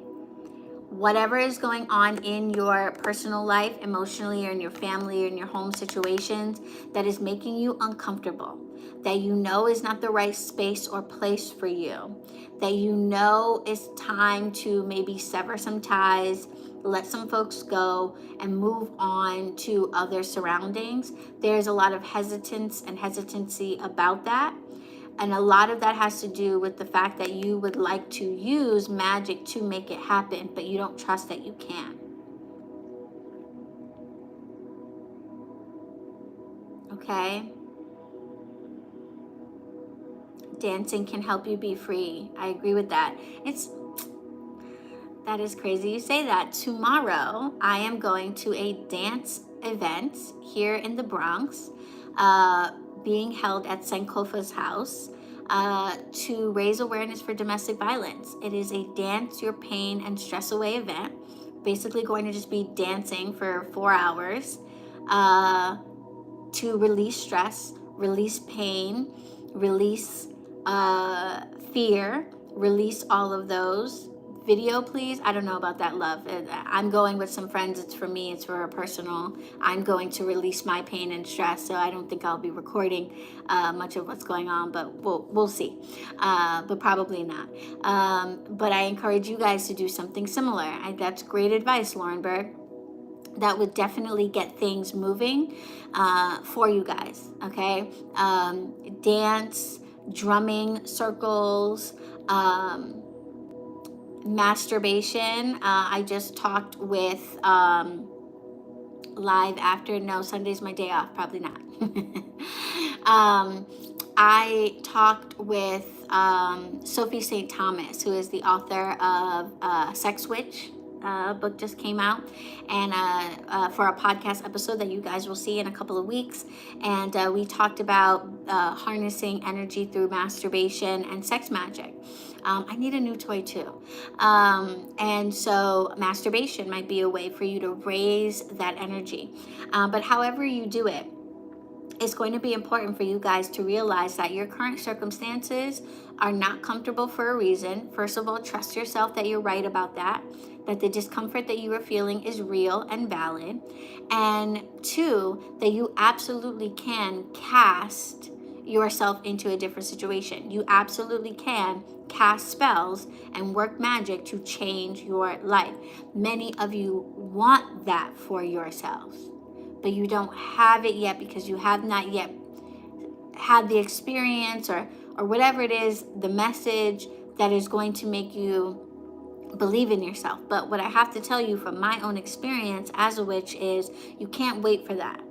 Whatever is going on in your personal life, emotionally, or in your family, or in your home situations that is making you uncomfortable, that you know is not the right space or place for you, that you know it's time to maybe sever some ties, let some folks go, and move on to other surroundings. There's a lot of hesitancy about that. And a lot of that has to do with the fact that you would like to use magic to make it happen, but you don't trust that you can. Okay? Dancing can help you be free. I agree with that. That is crazy you say that. Tomorrow, I am going to a dance event here in the Bronx, being held at Sankofa's house, to raise awareness for domestic violence. It is a dance your pain and stress away event. Basically going to just be dancing for 4 hours to release stress, release pain, release fear, release all of those. Video, please. I don't know about that, love. I'm going with some friends. It's for me. It's for a personal. I'm going to release my pain and stress, so I don't think I'll be recording much of what's going on, but we'll see. But probably not. But I encourage you guys to do something similar. That's great advice, Lauren Berg. That would definitely get things moving for you guys, okay? Dance, drumming, circles, masturbation. I just talked with live after. No, Sunday's my day off. Probably not. I talked with Sophie St. Thomas, who is the author of Sex Witch. Book just came out, and for a podcast episode that you guys will see in a couple of weeks. And we talked about harnessing energy through masturbation and sex magic. I need a new toy too. And so masturbation might be a way for you to raise that energy. But however you do it, it's going to be important for you guys to realize that your current circumstances are not comfortable for a reason. First of all, trust yourself that you're right about that the discomfort that you are feeling is real and valid. And two, that you absolutely can cast yourself into a different situation. You absolutely can cast spells and work magic to change your life. Many of you want that for yourselves, but you don't have it yet because you have not yet had the experience or whatever it is, the message that is going to make you believe in yourself. But what I have to tell you from my own experience as a witch is you can't wait for that.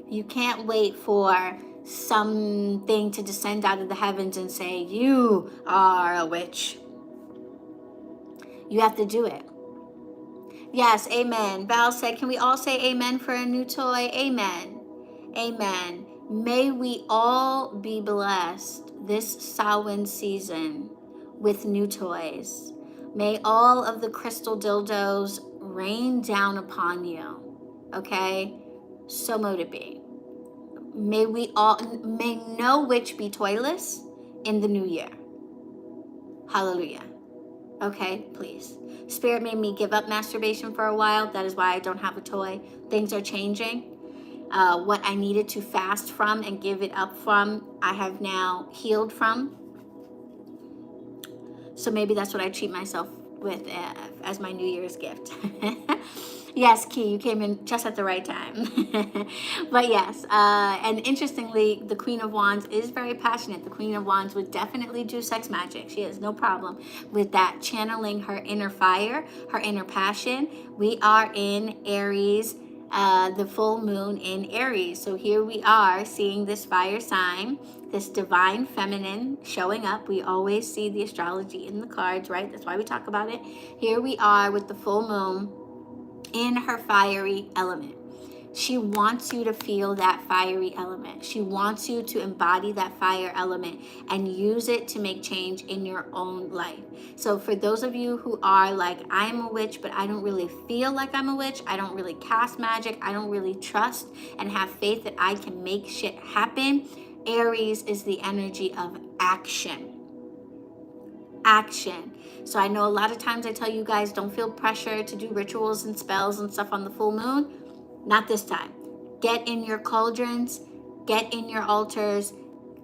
You can't wait for something to descend out of the heavens and say, you are a witch. You have to do it. Yes, amen. Val said, can we all say amen for a new toy? Amen. Amen. May we all be blessed this Samhain season with new toys. May all of the crystal dildos rain down upon you. Okay? So mote it be. May no witch be toyless in the new year. Hallelujah. Okay, please. Spirit made me give up masturbation for a while. That is why I don't have a toy. Things are changing. What I needed to fast from and give it up from, I have now healed from. So maybe that's what I treat myself with as my New Year's gift. Yes, Key, you came in just at the right time. But yes, and interestingly, the Queen of Wands is very passionate. The Queen of Wands would definitely do sex magic. She has no problem with that, channeling her inner fire, her inner passion. We are in Aries, the full moon in Aries. So here we are seeing this fire sign, this divine feminine showing up. We always see the astrology in the cards, right? That's why we talk about it. Here we are with the full moon in her fiery element. She wants you to feel that fiery element. She wants you to embody that fire element and use it to make change in your own life. So for those of you who are like, I'm a witch, but I don't really feel like I'm a witch. I don't really cast magic. I don't really trust and have faith that I can make shit happen. Aries is the energy of action. Action. So I know a lot of times I tell you guys, don't feel pressure to do rituals and spells and stuff on the full moon. Not this time. Get in your cauldrons, get in your altars,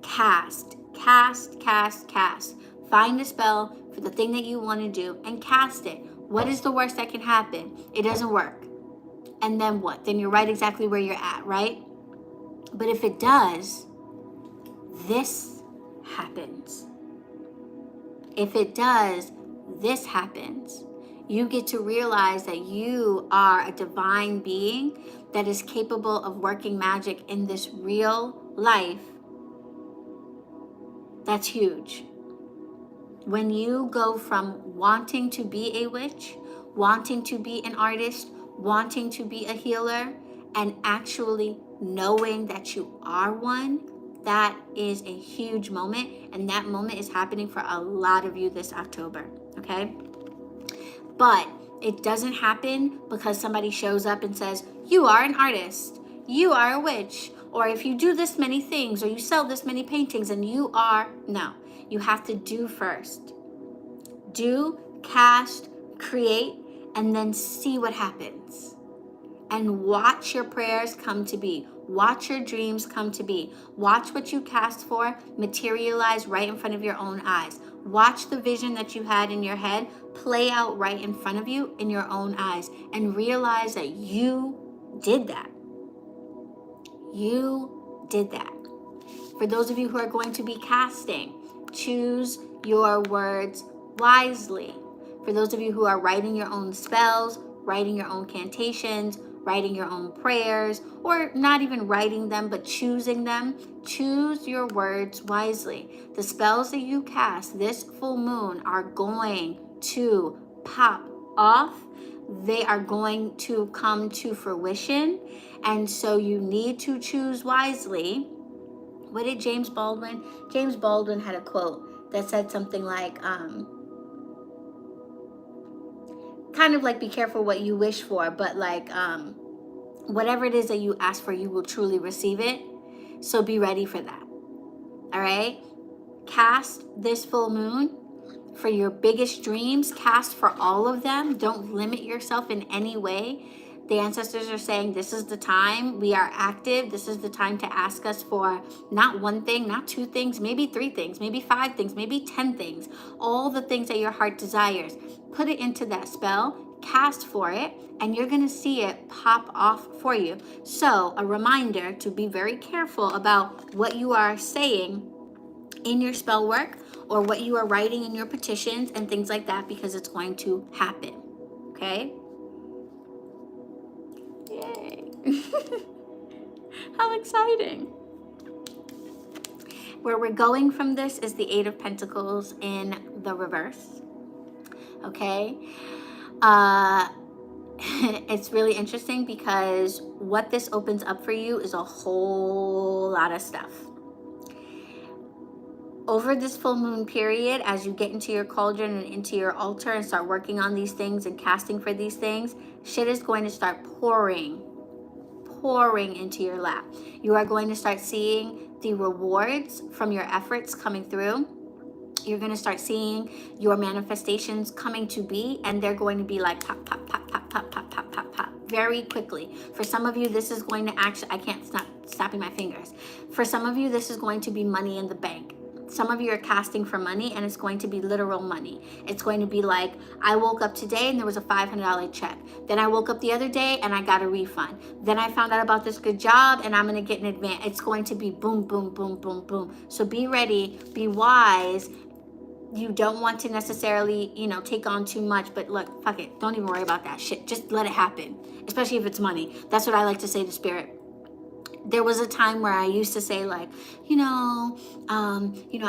cast. Find a spell for the thing that you want to do and cast it. What is the worst that can happen? It doesn't work. And then what? Then you're right exactly where you're at, right? But if it does, this happens. If it does, this happens. You get to realize that you are a divine being that is capable of working magic in this real life. That's huge. When you go from wanting to be a witch, wanting to be an artist, wanting to be a healer, and actually knowing that you are one, that is a huge moment, and that moment is happening for a lot of you this October, okay? But it doesn't happen because somebody shows up and says, you are an artist, you are a witch, or if you do this many things, or you sell this many paintings, and you are, no. You have to do first. Do, cast, create, and then see what happens. And watch your prayers come to be. Watch your dreams come to be. Watch what you cast for materialize right in front of your own eyes. Watch the vision that you had in your head play out right in front of you in your own eyes, and realize that you did that. You did that. For those of you who are going to be casting, choose your words wisely. For those of you who are writing your own spells, writing your own cantations, writing your own prayers, or not even writing them, but choosing them, choose your words wisely. The spells that you cast this full moon are going to pop off. They are going to come to fruition. And so you need to choose wisely. What did James Baldwin? James Baldwin had a quote that said something like, kind of like, be careful what you wish for, but like, whatever it is that you ask for, you will truly receive it. So be ready for that. All right? Cast this full moon for your biggest dreams. Cast for all of them. Don't limit yourself in any way. The ancestors are saying this is the time. We are active. This is the time to ask us for not one thing, not two things, maybe three things, maybe five things, maybe 10 things. All the things that your heart desires. Put it into that spell, cast for it, and you're going to see it pop off for you. So a reminder to be very careful about what you are saying in your spell work or what you are writing in your petitions and things like that, because it's going to happen. Okay? Yay. How exciting. Where we're going from this is the Eight of Pentacles in the reverse. Okay? It's really interesting because what this opens up for you is a whole lot of stuff. Over this full moon period, as you get into your cauldron and into your altar and start working on these things and casting for these things, shit is going to start pouring into your lap. You are going to start seeing the rewards from your efforts coming through. You're going to start seeing your manifestations coming to be, and they're going to be like pop, pop, pop, pop, pop, pop, pop, pop, pop, very quickly. For some of you, this is going to actually, I can't stop snapping my fingers. For some of you, this is going to be money in the bank. Some of you are casting for money, and it's going to be literal money. It's going to be like, I woke up today and there was a $500 check. Then I woke up the other day and I got a refund. Then I found out about this good job and I'm going to get an advance. It's going to be boom, boom, boom, boom, boom. So be ready, be wise. You don't want to necessarily, take on too much, but look, fuck it. Don't even worry about that shit. Just let it happen, especially if it's money. That's what I like to say to Spirit. There was a time where I used to say like,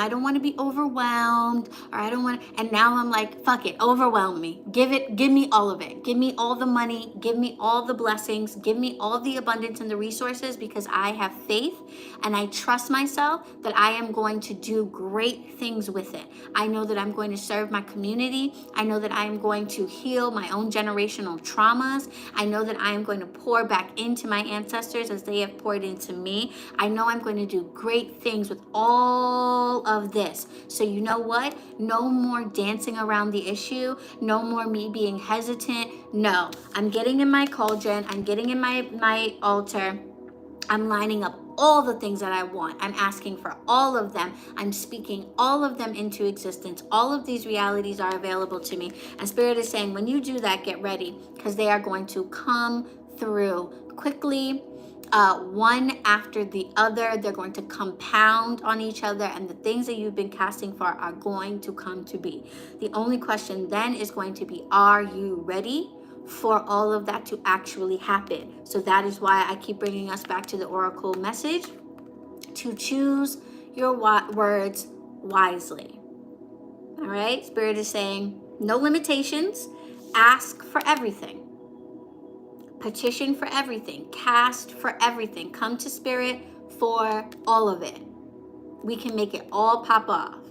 I don't want to be overwhelmed, or I don't want to, and now I'm like, fuck it, overwhelm me. Give me all of it. Give me all the money, give me all the blessings, give me all the abundance and the resources, because I have faith and I trust myself that I am going to do great things with it. I know that I'm going to serve my community. I know that I am going to heal my own generational traumas. I know that I am going to pour back into my ancestors as they have poured into me. I know I'm going to do great things with all of this. So you know what? No more dancing around the issue. No more me being hesitant. No, I'm getting in my cauldron. I'm getting in my altar. I'm lining up all the things that I want. I'm asking for all of them. I'm speaking all of them into existence. All of these realities are available to me. And Spirit is saying, when you do that, get ready, because they are going to come through quickly, one after the other. They're going to compound on each other, and the things that you've been casting for are going to come to be. The only question then is going to be, are you ready for all of that to actually happen? So that is why I keep bringing us back to the oracle message, to choose your words wisely. All right, Spirit is saying no limitations. Ask for everything, petition for everything, cast for everything. Come to Spirit for all of it. We can make it all pop off.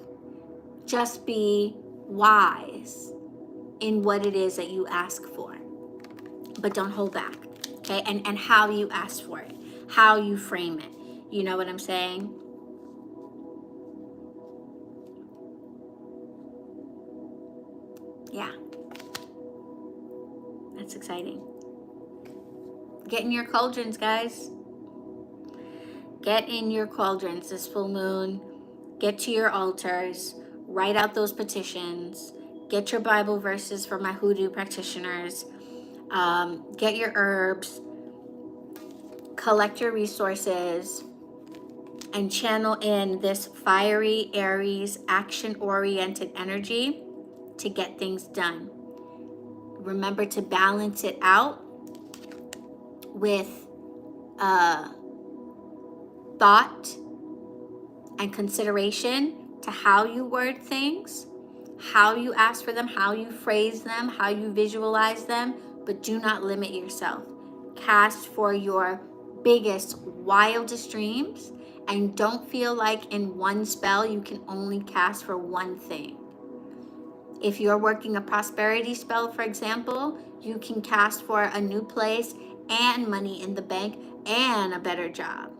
Just be wise in what it is that you ask for, but don't hold back. Okay, and how you ask for it, how you frame it. You know what I'm saying? Yeah, that's exciting. Get in your cauldrons, guys. Get in your cauldrons this full moon. Get to your altars. Write out those petitions. Get your Bible verses for my hoodoo practitioners. Get your herbs. Collect your resources. And channel in this fiery Aries, action-oriented energy to get things done. Remember to balance it out with thought and consideration to how you word things, how you ask for them, how you phrase them, how you visualize them, but do not limit yourself. Cast for your biggest, wildest dreams, and don't feel like in one spell you can only cast for one thing. If you're working a prosperity spell, for example, you can cast for a new place and money in the bank and a better job.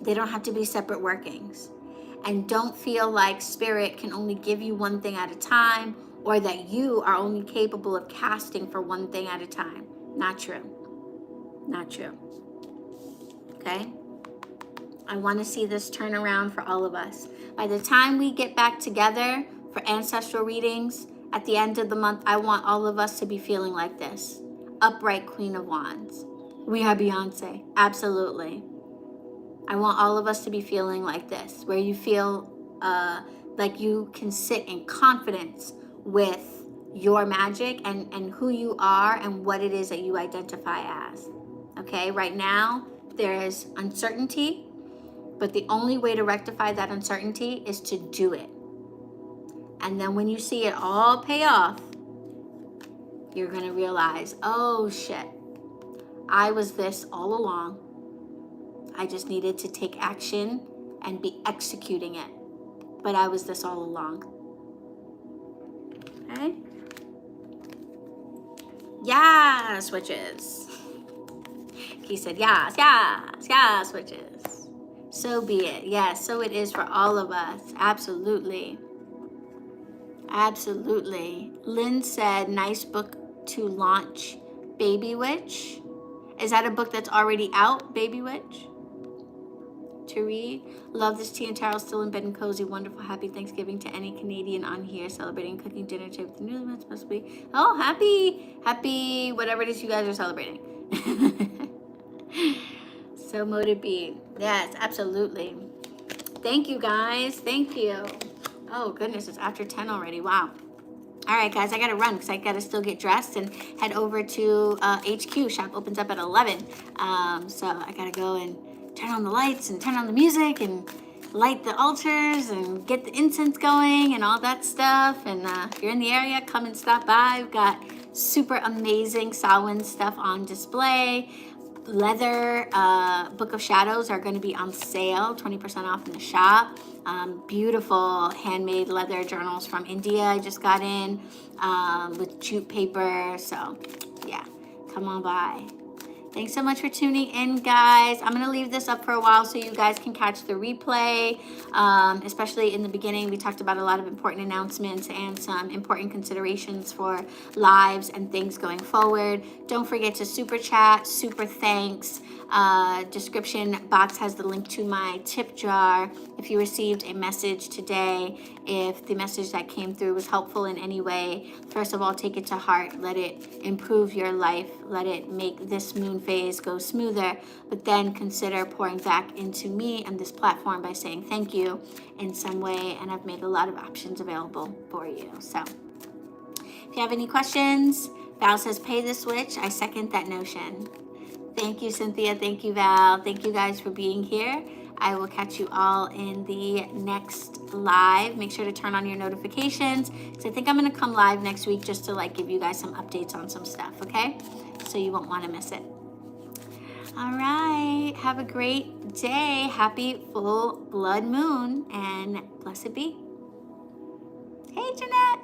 They don't have to be separate workings. And don't feel like Spirit can only give you one thing at a time, or that you are only capable of casting for one thing at a time. Not true. Not true. Okay? I want to see this turn around for all of us. By the time we get back together for ancestral readings at the end of the month, I want all of us to be feeling like this. Upright Queen of Wands. We are Beyonce. Absolutely. I want all of us to be feeling like this, where you feel like you can sit in confidence with your magic and who you are and what it is that you identify as. Okay, right now there is uncertainty, but the only way to rectify that uncertainty is to do it. And then when you see it all pay off, you're going to realize, oh shit, I was this all along. I just needed to take action and be executing it. But I was this all along. Okay? Yes, witches. He said, yes, yes, yes, witches. So be it. Yes, so it is for all of us. Absolutely. Absolutely. Lynn said, nice book to launch, Baby Witch. Is that a book that's already out, Baby Witch? To read. Love this tea and towel, still in bed and cozy. Wonderful. Happy Thanksgiving to any Canadian on here celebrating cooking dinner today with the newlyweds. Must be. Oh, happy whatever it is you guys are celebrating. So mote it be. Yes, absolutely. Thank you guys. Thank you. Oh goodness, it's after 10 already. Wow. All right, guys, I gotta run because I gotta still get dressed and head over to HQ. Shop opens up at 11. So I gotta go and turn on the lights and turn on the music and light the altars and get the incense going and all that stuff. And if you're in the area, come and stop by. We've got super amazing Samhain stuff on display. Leather Book of Shadows are going to be on sale, 20% off in the shop. Beautiful handmade leather journals from India I just got in with jute paper. So yeah, come on by. Thanks so much for tuning in, guys. I'm going to leave this up for a while so you guys can catch the replay. Especially in the beginning, we talked about a lot of important announcements and some important considerations for lives and things going forward. Don't forget to super chat, super thanks. Description box has the link to my tip jar. If you received a message today, if the message that came through was helpful in any way, first of all, take it to heart. Let it improve your life. Let it make this moon phase go smoother. But then consider pouring back into me and this platform by saying thank you in some way. And I've made a lot of options available for you. So if you have any questions, Val says pay the switch. I second that notion. Thank you, Cynthia. Thank you, Val. Thank you guys for being here. I will catch you all in the next live. Make sure to turn on your notifications because I think I'm going to come live next week just to give you guys some updates on some stuff, okay? So you won't want to miss it. All right. Have a great day. Happy full blood moon and blessed be. Hey, Jeanette.